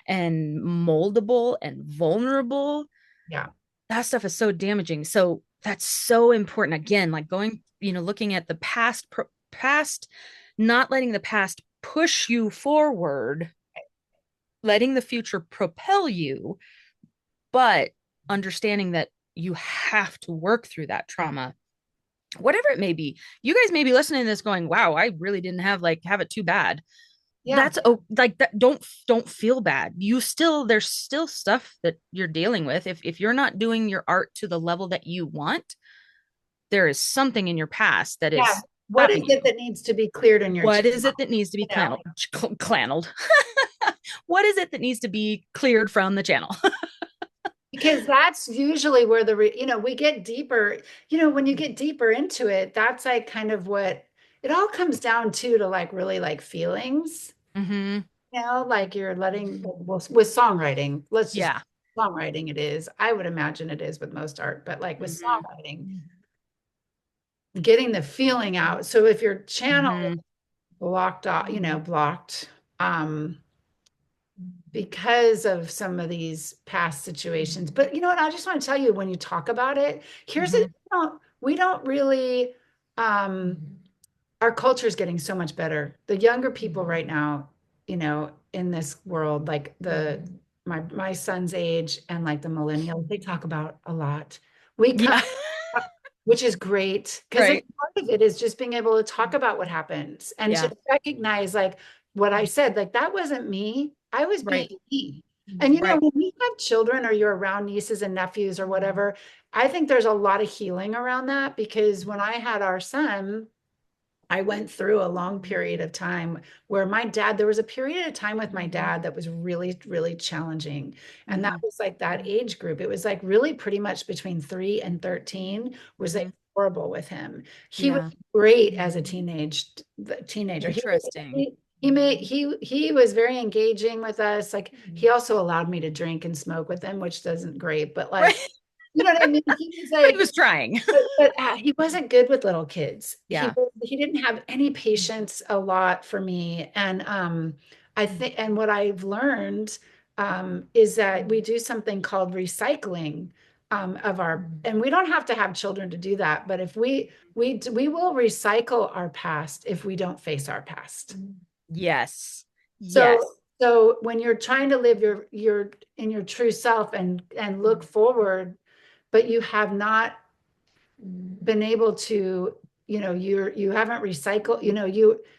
and moldable and vulnerable, Yeah. that stuff is so damaging. So that's so important. Again, like going, looking at the past, not letting the past push you forward, letting the future propel you, but understanding that you have to work through that trauma, whatever it may be. You guys may be listening to this going, wow, I really didn't have it too bad. Yeah. That's like that. Don't feel bad. There's still stuff that you're dealing with. If you're not doing your art to the level that you want, there is something in your past that Yeah. is What is stopping it you. that needs to be cleared in your What is channel? it that needs to be You know? clanneled? What is it that needs to be cleared from the channel? Because that's usually where we get deeper, when you get deeper into it, that's like kind of what it all comes down to like really like feelings, Mm-hmm. like you're letting, well, with songwriting, let's just Yeah. songwriting it is. I would imagine it is with most art, but like with Mm-hmm. songwriting, getting the feeling out. So if your channel Mm-hmm. is blocked off, blocked, because of some of these past situations. But you know what? I just want to tell you when you talk about it, here's Mm-hmm. it. We don't really, um, our culture is getting so much better. The younger people right now, in this world, like my son's age and like the millennials, they talk about a lot. We come, Yeah. which is great because Right. part of it is just being able to talk about what happens and Yeah. to recognize like what I said, like that wasn't me. I was being Right. me. And Right. when you have children or you're around nieces and nephews or whatever, I think there's a lot of healing around that because when I had our son, I went through a long period of time where there was a period of time with my dad that was really, really challenging. And that Mm-hmm. was like that age group. It was like really pretty much between 3 and 13 was Mm-hmm. like horrible with him. He was Yeah. great as a teenager. Interesting. He was very engaging with us. Like he also allowed me to drink and smoke with him, which doesn't great, but Right. like, you know what I mean? He was But he like, was trying. but he wasn't good with little kids. Yeah. He didn't have any patience a lot for me, and I think and what I've learned is that we do something called recycling of our, and we don't have to have children to do that, but if we will recycle our past if we don't face our past. Yes. So Yes. so when you're trying to live your in your true self and look forward, but you have not been able to, you haven't recycled,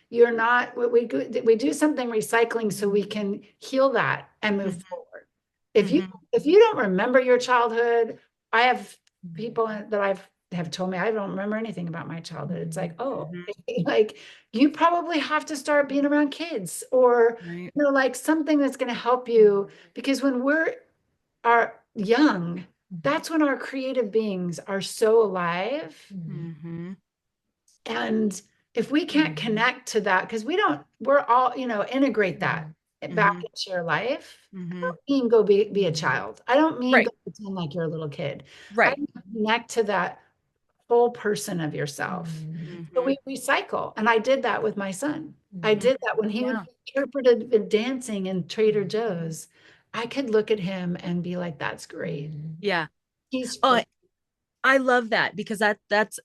you're not, we do something recycling so we can heal that and move Mm-hmm. forward. If you Mm-hmm. if you don't remember your childhood, I have people that have told me I don't remember anything about my childhood. It's like, oh, Mm-hmm. like you probably have to start being around kids or Right. like something that's going to help you because when we're are young, that's when our creative beings are so alive. Mm-hmm. And if we can't connect to that, because we're all, integrate that back Mm-hmm. into your life. I Mm-hmm. don't mean go be a child. I don't mean Right. go pretend like you're a little kid. I Right. mean connect to that whole person of yourself. So Mm-hmm. we recycle. And I did that with my son. I did that when he would Yeah. be interpreted in dancing in Trader Joe's. I could look at him and be like, that's great. Yeah. He's Oh, I love that because that's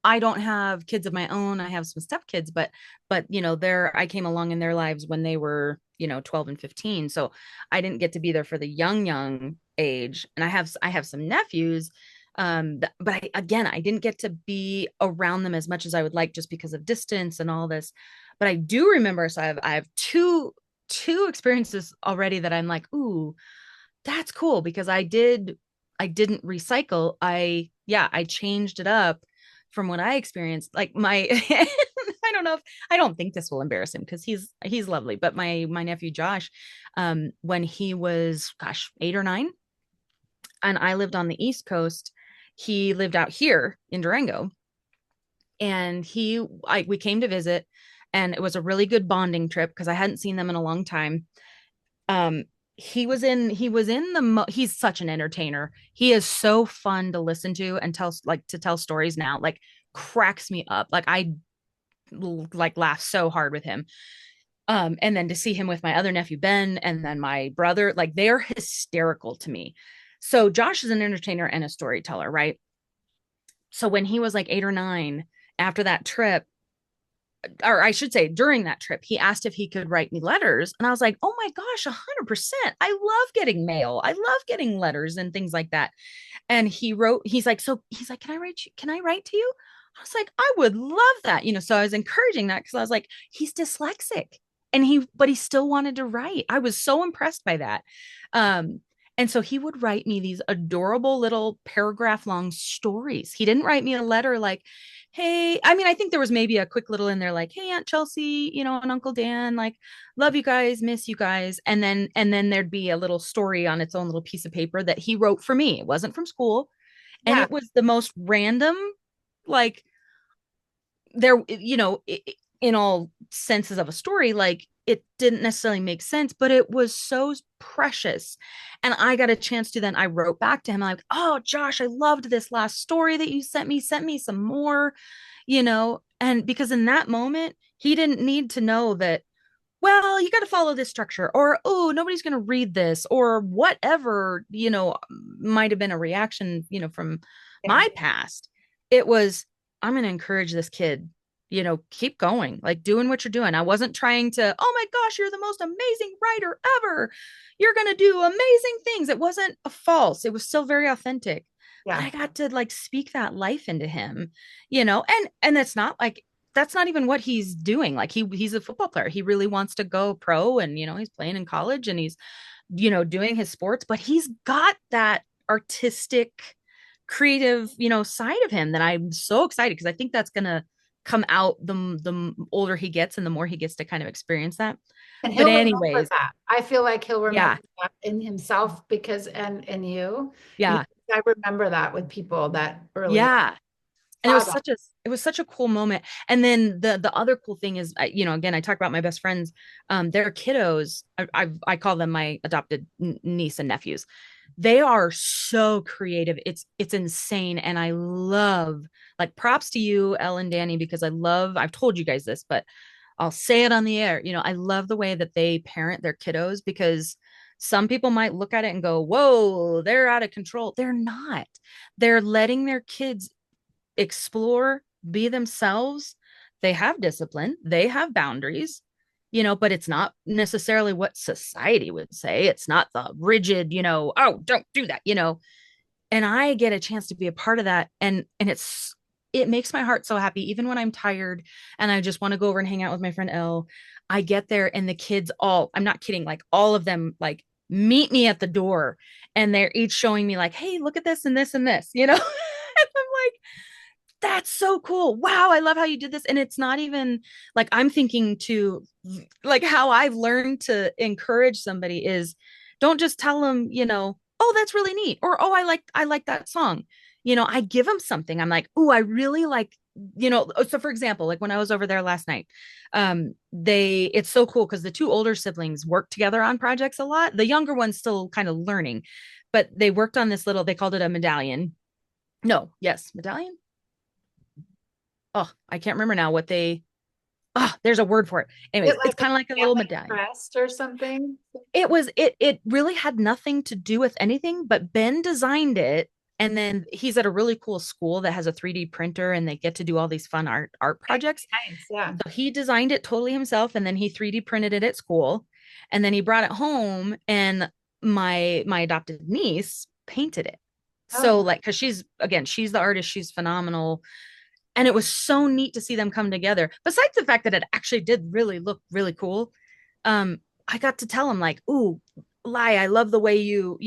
I don't have kids of my own. I have some stepkids, but I came along in their lives when they were, 12 and 15. So I didn't get to be there for the young age. And I have some nephews. But again, I didn't get to be around them as much as I would like just because of distance and all this. But I do remember, so I have two experiences already that I'm like, ooh, that's cool because I didn't recycle. I changed it up from what I experienced. Like my I don't know if I don't think this will embarrass him because he's lovely, but my nephew Josh, when he was, gosh, 8 or 9, and I lived on the East Coast, he lived out here in Durango, and we came to visit, and it was a really good bonding trip because I hadn't seen them in a long time. um he's such an entertainer. He is so fun to listen to and tell stories now. Like cracks me up. Like I like laugh so hard with him. And then to see him with my other nephew Ben and then my brother, like they're hysterical to me. So Josh is an entertainer and a storyteller, right? So when he was like 8 or 9, after that trip, or I should say during that trip, he asked if he could write me letters. And I was like, oh my gosh, 100%. I love getting mail. I love getting letters and things like that. And he's like, can I write to you? I was like, I would love that. So I was encouraging that because I was like, he's dyslexic but he still wanted to write. I was so impressed by that. Um, and so he would write me these adorable little paragraph long stories. He didn't write me a letter like, hey, I mean, I think there was maybe a quick little in there like, hey, Aunt Chelsea, and Uncle Dan, like, love you guys, miss you guys. And then there'd be a little story on its own little piece of paper that he wrote for me. It wasn't from school. And Yeah. it was the most random, like, there, in all senses of a story, like it didn't necessarily make sense, but it was so precious. And I got a chance to then I wrote back to him like, oh Josh, I loved this last story that you sent me some more, and because in that moment he didn't need to know that, well, you got to follow this structure, or oh, nobody's going to read this, or whatever, might have been a reaction, from Yeah. my past. It was, I'm going to encourage this kid, keep going, like doing what you're doing. I wasn't trying to, oh my gosh, you're the most amazing writer ever. You're going to do amazing things. It wasn't a false, it was still very authentic. But Yeah. I got to like speak that life into him, and it's not like that's not even what he's doing. Like he's a football player. He really wants to go pro and he's playing in college and he's doing his sports, but he's got that artistic creative, side of him that I'm so excited because I think that's going to come out the older he gets and the more he gets to kind of experience that. And But he'll remember anyways, that. I feel like he'll remember yeah. that in himself because and you, Yeah. because I remember that with people that early on Yeah. And saw that. it was such a cool moment. And then the other cool thing is, again, I talk about my best friends, their kiddos. I call them my adopted niece and nephews. They are so creative. It's insane, and I love, like, props to you, Ellen, Danny, because I've told you guys this, but I'll say it on the air. I love the way that they parent their kiddos because some people might look at it and go, whoa, they're out of control. They're not. They're letting their kids explore, be themselves. They have discipline, they have boundaries, but it's not necessarily what society would say. It's not the rigid, oh, don't do that, and I get a chance to be a part of that. And it makes my heart so happy, even when I'm tired and I just want to go over and hang out with my friend Elle. I get there and the kids all, I'm not kidding, like all of them, like meet me at the door and they're each showing me like, hey, look at this and this and this, and I'm like, that's so cool. Wow, I love how you did this. And it's not even like I'm thinking to, like, how I've learned to encourage somebody is don't just tell them, oh, that's really neat, or oh, I like that song. I give them something. I'm like, oh, I really like, so for example, like when I was over there last night, it's so cool because the two older siblings work together on projects a lot. The younger one's still kind of learning, but they worked on this little, they called it a medallion. No, yes, medallion. Oh, I can't remember now what they, there's a word for it. Is it Anyways, it's like a kind of like a little family medallion. crest or something? It really had nothing to do with anything, but Ben designed it. And then he's at a really cool school that has a 3D printer and they get to do all these fun art Nice, projects. nice, yeah. So he designed it totally himself and then he 3D printed it at school. And then he brought it home and my adopted niece painted it. So Oh, like, cause she's the artist, she's phenomenal, and it was so neat to see them come together. Besides the fact that it actually did really look really cool, I got to tell him like, ooh, Lai, I love the way you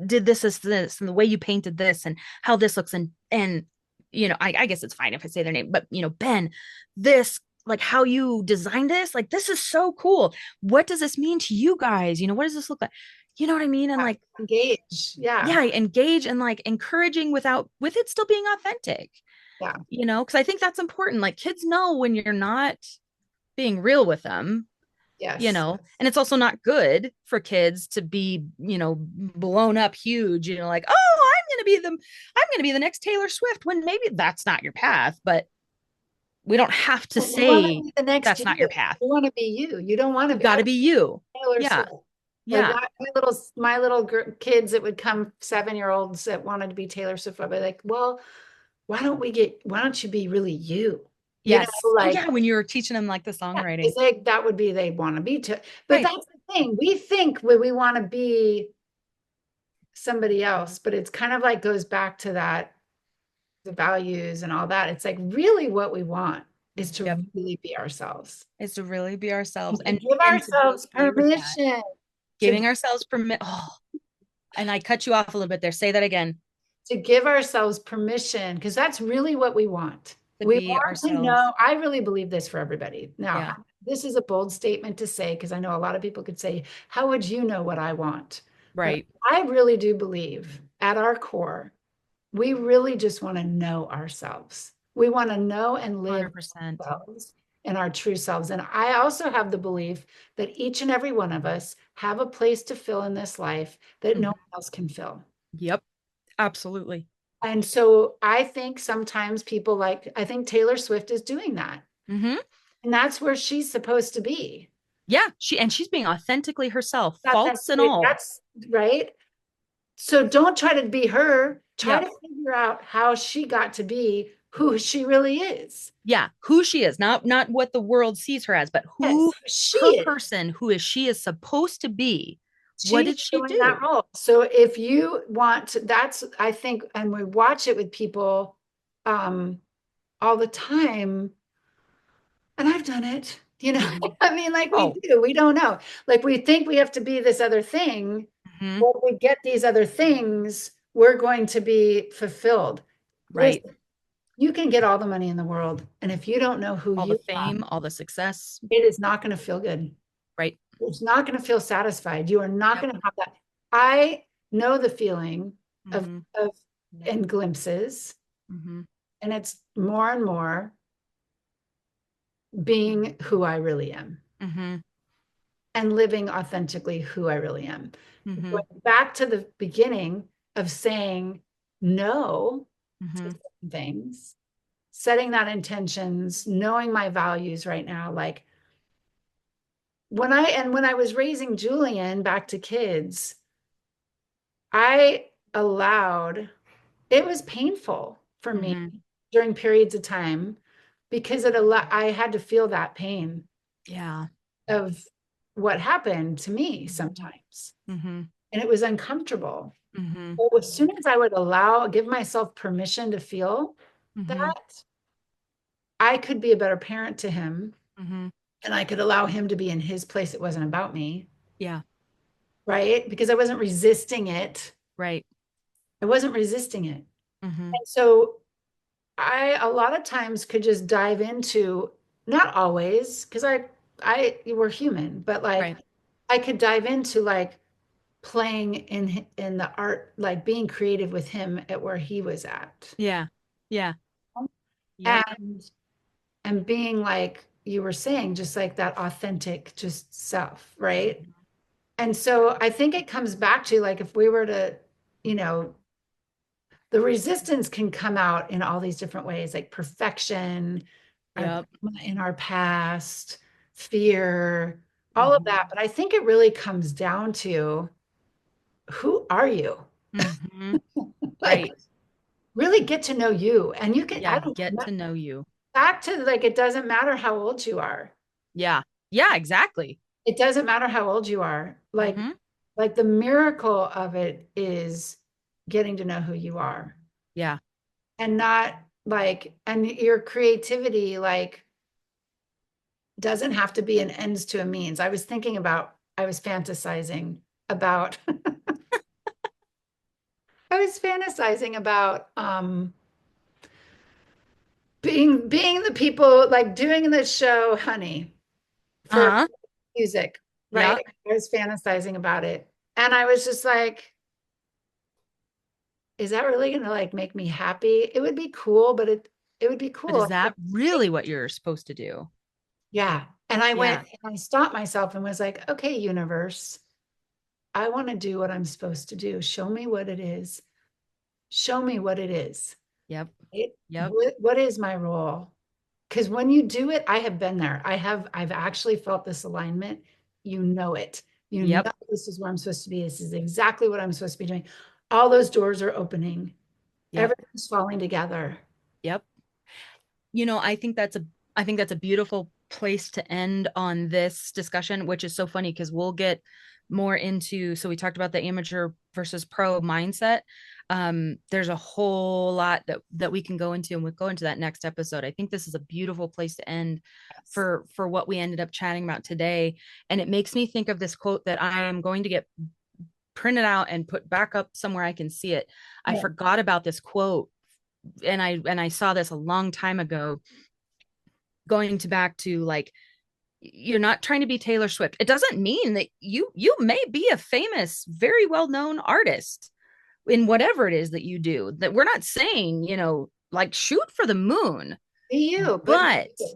did this and the way you painted this and how this looks. And I guess it's fine if I say their name, but Ben, this, like how you designed this, like this is so cool. What does this mean to you guys? What does this look like? You know what I mean? And yeah. like, Engage. Yeah. yeah, engage and like encouraging with it still being authentic, Yeah. because I think that's important. Like kids know when you're not being real with them, Yes. and it's also not good for kids to be, blown up huge, like, oh, I'm going to be the next Taylor Swift, when maybe that's not your path, but we don't have to You want to say be the next that's you. not your path. You want to be you. You don't want to You be. I got to want be you. Taylor Yeah. Swift. Like Yeah. my little kids that would come, 7-year olds that wanted to be Taylor Swift. I'd be like, well, why don't you be really you? You know, Yes. Oh like, yeah, when you were teaching them like the yeah, songwriting. it's like that would be they want to be to. But Right. that's the thing. We think we want to be somebody else, but it's kind of like goes back to that the values and all that. It's like really what we want is to Yep. really be ourselves. Is to really be ourselves, To and give to be ourselves okay with that. permission to Giving ourselves permit. Oh, and I cut you off a little bit there. Say that again. give ourselves permission because that's really what we want. To We be want to ourselves. know. I really believe this for everybody. Now, Yeah. this is a bold statement to say because I know a lot of people could say, how would you know what I want? But Right. I really do believe at our core, we really just want to know ourselves. We want to know and live 100%. ourselves and our true selves. And I also have the belief that each and every one of us have a place to fill in this life that no Mhm. one else can fill. Yep. Absolutely. And so I think sometimes people like, I think Taylor Swift is doing that. Hmm. And that's where she's supposed to be. Yeah. She's being authentically herself, faults and Authentically, all. that's right. So don't try to be her. Try Yep. to figure out how she got to be who she really is. Yeah. Who she is, not what the world sees her as, but Yes, who she her is. person, she is supposed to be. What She's did she doing that do? role. So if you want to, that's, I think, and we watch it with people um, all the time, and I've done it, Hmm. I mean, like we Oh. do, we don't know. Like we think we have to be this other thing. Hmm. When we get these other things, we're going to be fulfilled. Right. Listen, you can get all the money in the world. And if you don't know who All the you are, fame, all the success. it is not going to feel good. Right. It's not going to feel satisfied. You are not Yep. going to have that. I know the feeling of Hmm. of and glimpses, Hmm. and it's more and more being who I really am Hmm. and living authentically who I really am. Hmm. Going back to the beginning of saying no to Hmm. certain things, setting that intentions, knowing my values right now, like when I was raising Julian back to kids, I allowed, it was painful for me Hmm. during periods of time because I had to feel that pain Yeah. of what happened to me Hmm. sometimes. Hmm. And it was uncomfortable. Hmm. But as soon as I would give myself permission to feel Hmm. that, I could be a better parent to him Hmm. and I could allow him to be in his place. It wasn't about me, Yeah. right? Because I wasn't resisting it. Right. I wasn't resisting it. Hmm. And so I a lot of times could just dive into, not always, because we're human, but like Right. I could dive into like playing in the art, like being creative with him at where he was at. Yeah. Yeah. Yep. And being like you were saying, just like that authentic just self, right? Mhm. And so I think it comes back to like if we were to, you know, the resistance can come out in all these different ways, like perfection, our Yep. in our past, fear, all of Hmm. that. But I think it really comes down to who are you? Hmm. Like Right. really get to know you. And you can, Yeah. I don't Get know, to know you. back to like it doesn't matter how old you are. Yeah. Yeah. Exactly. It doesn't matter how old you are. Hmm. Like the miracle of it is getting to know who you are Yeah. and not like, and your creativity, like doesn't have to be an ends to a means. I was fantasizing about, I was fantasizing about being the people like doing the show Honey for Uh-huh. music, right? Yeah. I was fantasizing about it. And I was just like, is that really gonna like make me happy? It would be cool, but it would be But cool. is that really what you're supposed to do? Yeah. And I went Yeah. and I stopped myself and was like, okay, universe, I want to do what I'm supposed to do. Show me what it is. Show me what it is. Yep. Yep. What is my role? Because when you do it, I have been there. I've actually felt this alignment. You know it. You know Yep. this is where I'm supposed to be. This is exactly what I'm supposed to be doing. All those doors are opening. Yep. Everything's falling together. Yep. I think that's a beautiful place to end on this discussion, which is so funny because we'll get more into, so we talked about the amateur versus pro mindset. There's a whole lot that we can go into, and we'll go into that next episode. I think this is a beautiful place to end Yes. for what we ended up chatting about today. And it makes me think of this quote that I am going to get printed out and put back up somewhere I can see it. I Yeah. forgot about this quote, and I saw this a long time ago, going to back to like, you're not trying to be Taylor Swift. It doesn't mean that you may be a famous, very well-known artist in whatever it is that you do. That we're not saying, like shoot for the moon, Be you, but but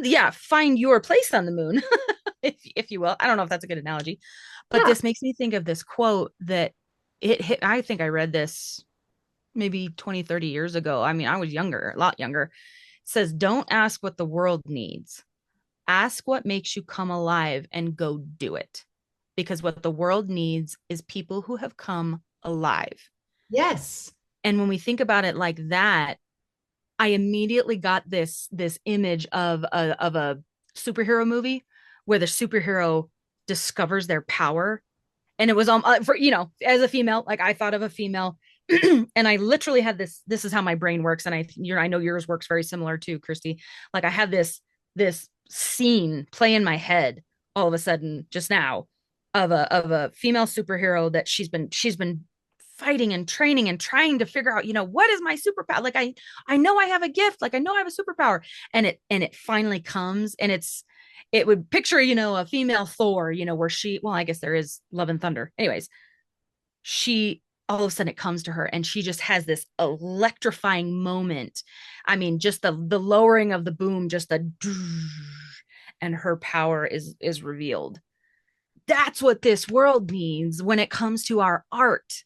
yeah. find your place on the moon, if you will. I don't know if that's a good analogy, but Yeah. this makes me think of this quote that it hit. I think I read this maybe 20, 30 years ago. I mean, I was younger, a lot younger. It says, don't ask what the world needs. Ask what makes you come alive and go do it. Because what the world needs is people who have come alive. Yes. And when we think about it like that, I immediately got this image of a superhero movie where the superhero discovers their power. And it was for, as a female, like I thought of a female, and I literally had this is how my brain works, and I know yours works very similar too, Christy. Like I had this scene play in my head all of a sudden just now of a female superhero that she's been fighting and training and trying to figure out, what is my superpower? Like I know I have a gift, like I know I have a superpower, and it finally comes, and it would picture, a female Thor, where well, I guess there is Love and Thunder. Anyways, she all of a sudden it comes to her and she just has this electrifying moment. I mean, just the lowering of the boom, just the and her power is revealed. That's what this world needs when it comes to our art,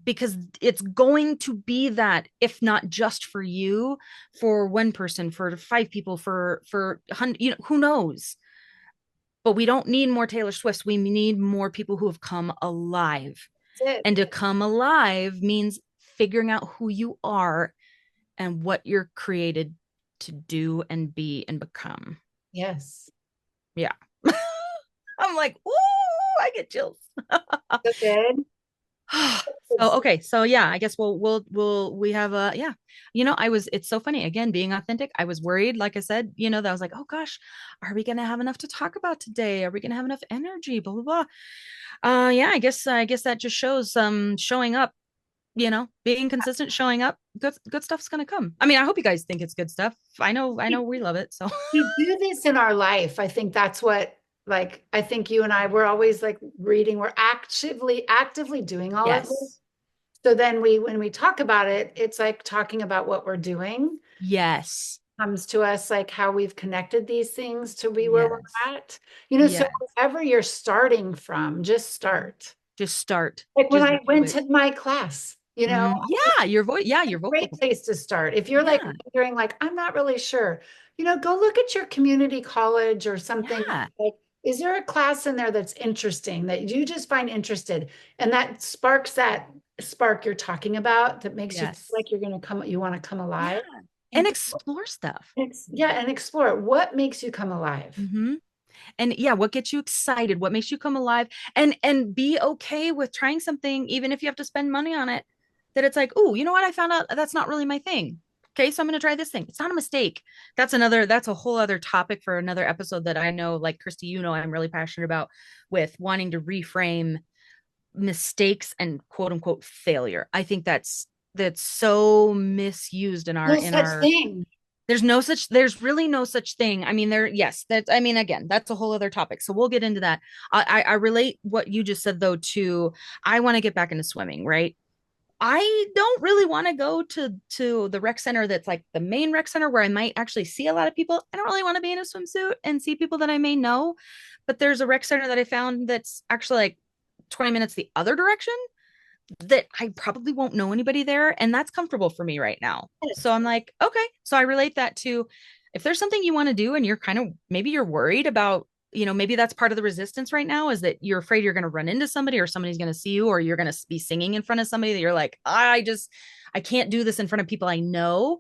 because it's going to be that, if not just for you, for one person, for five people, for 100, who knows. But we don't need more Taylor Swifts. We need more people who have come alive. That's it. And to come alive means figuring out who you are and what you're created to do and be and become. Yes. Yeah. I'm like, ooh, I get chills. So good. So okay, so yeah, I guess we have a yeah. It's so funny again being authentic. I was worried, like I said, that I was like, oh gosh, are we gonna have enough to talk about today? Are we gonna have enough energy? Blah blah blah. Yeah, I guess that just shows showing up, being consistent, showing up. Good stuff's gonna come. I mean, I hope you guys think it's good stuff. I know we love it. So We do this in our life. I think that's what, like, I think you and I, we're always like reading, we're actively doing all of this. yes. So then when we talk about it, it's like talking about what we're doing Yes. comes to us, like how we've connected these things to be where we're Yes. at. So Yes. wherever you're starting from, just start. Just start. Like when Just I do went it. to my class, Yeah, your voice. Yeah, your great vocal. place to start. If you're like Yeah. wondering, like, I'm not really sure, go look at your community college or something. Yeah. Like, is there a class in there that's interesting that you just find interested and that sparks that spark you're talking about that makes you feel Yes. like you want to come Yeah. alive? And And explore stuff. yeah, and explore it. What makes you come alive? Hmm. And yeah, what gets you excited? What makes you come alive? And be okay with trying something, even if you have to spend money on it. That it's like, oh, you know what? I found out that's not really my thing. Okay, so I'm going to try this thing. It's not a mistake. That's a whole other topic for another episode that I know, like Christy, I'm really passionate about, with wanting to reframe mistakes and quote unquote failure. I think that's so misused in our No in such our thing. there's really no such thing. I mean, yes, I mean, again, that's a whole other topic. So we'll get into that. I relate what you just said though to, I want to get back into swimming, right? I don't really want to go to the rec center that's like the main rec center where I might actually see a lot of people. I don't really want to be in a swimsuit and see people that I may know. But there's a rec center that I found that's actually like 20 minutes the other direction that I probably won't know anybody there. And that's comfortable for me right now. So I'm like, okay. So I relate that to if there's something you want to do and you're kind of maybe you're worried about, maybe that's part of the resistance right now is that you're afraid you're going to run into somebody or somebody's going to see you or you're going to be singing in front of somebody that you're like, I can't do this in front of people I know.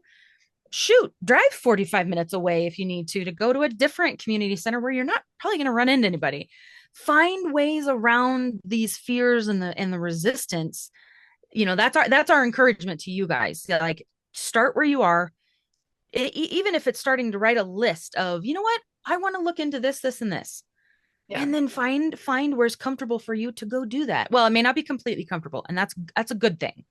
Shoot, drive 45 minutes away if you need to go to a different community center where you're not probably going to run into anybody. Find ways around these fears and the resistance. That's our encouragement to you guys. Like, start where you are. Even if it's starting to write a list of, you know what, I want to look into this and this. Yeah. And then find where it's comfortable for you to go do that. Well, it may not be completely comfortable, and that's a good thing.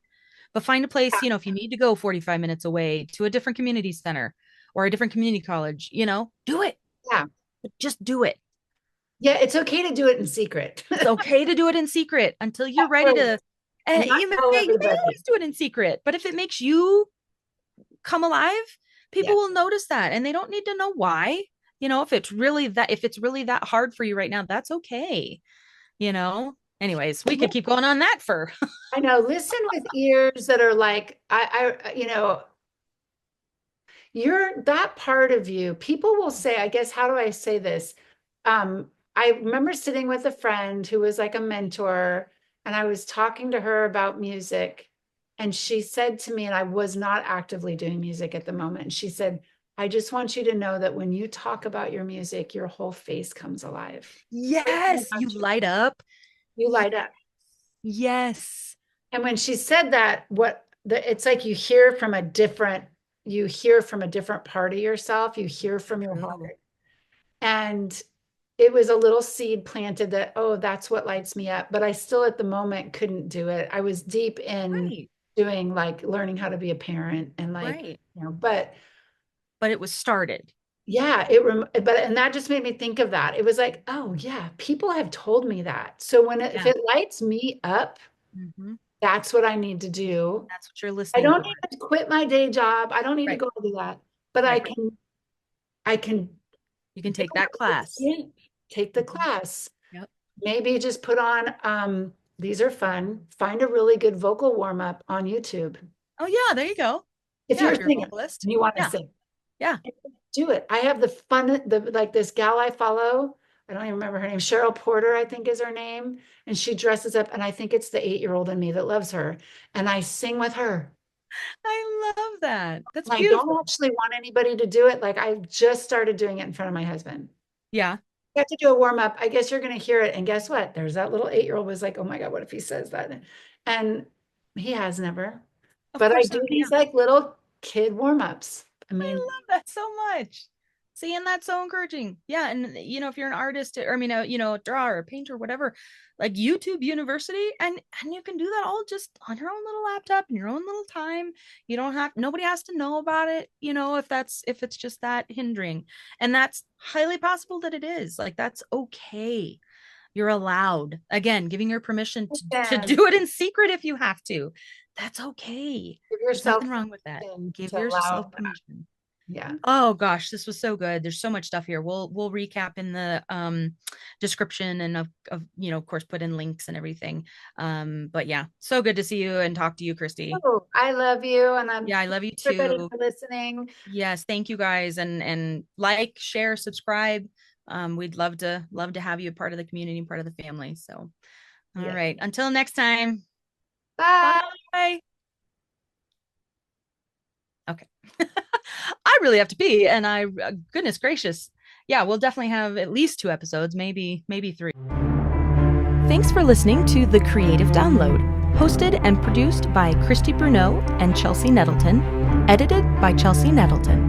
But find a place, if you need to go 45 minutes away to a different community center or a different community college, do it. Yeah. Just do it. Yeah, it's okay to do it in secret. It's okay to do it in secret until you're ready to. And you may always do it in secret, but if it makes you come alive, people will notice that, and they don't need to know why. If it's really that hard for you right now, that's okay. Anyways, we could keep going on that for. I know. Listen with ears that are like, you're that part of you. People will say, I guess, how do I say this? I remember sitting with a friend who was like a mentor, and I was talking to her about music. And she said to me, and I was not actively doing music at the moment. She said, I just want you to know that when you talk about your music, your whole face comes alive. Yes, you light up. You light up. Yes. And when she said that, it's like you hear from a different part of yourself. You hear from your heart. And it was a little seed planted that, oh, that's what lights me up. But I still at the moment couldn't do it. I was deep in doing like learning how to be a parent and like, but it was started. Yeah, and that just made me think of that. It was like, oh yeah, people have told me that. So if it lights me up, that's what I need to do. That's what you're listening. I don't need to quit my day job. I don't need to go do that. But I can. You can take that class. Take the class. Yep. Maybe just put on. These are fun. Find a really good vocal warm up on YouTube. Oh yeah, there you go. If you're singing and you want to sing. Yeah. Do it. I have this gal I follow. I don't even remember her name. Cheryl Porter, I think is her name. And she dresses up, and I think it's the 8-year-old in me that loves her. And I sing with her. I love that. That's beautiful. I don't actually want anybody to do it. Like I just started doing it in front of my husband. Yeah. I have to do a warm up. I guess you're going to hear it. And guess what? There's that little 8-year-old was like, oh my God, what if he says that? And he has never. But I do these like little kid warm ups. I love that so much. See, and that's so encouraging. Yeah. And if you're an artist or a drawer or a painter or whatever, like YouTube University, and you can do that all just on your own little laptop in your own little time. Nobody has to know about it, if it's just that hindering. And that's highly possible that it is. Like, that's okay. You're allowed. Again, giving your permission to do it in secret if you have to. That's okay. There's nothing wrong with that. Give yourself permission. Yeah. Oh gosh, this was so good. There's so much stuff here. We'll recap in the description and of course put in links and everything. But yeah, so good to see you and talk to you, Christy. Oh, I love you, and I love you too. Everybody for listening. Yes, thank you guys, and like, share, subscribe. We'd love to have you a part of the community, part of the family. So, all right, until next time. Bye. Bye. Okay. I really have to pee, and goodness gracious. Yeah, we'll definitely have at least 2 episodes, maybe 3. Thanks for listening to The Creative Download, hosted and produced by Christy Bruneau and Chelsea Nettleton, edited by Chelsea Nettleton.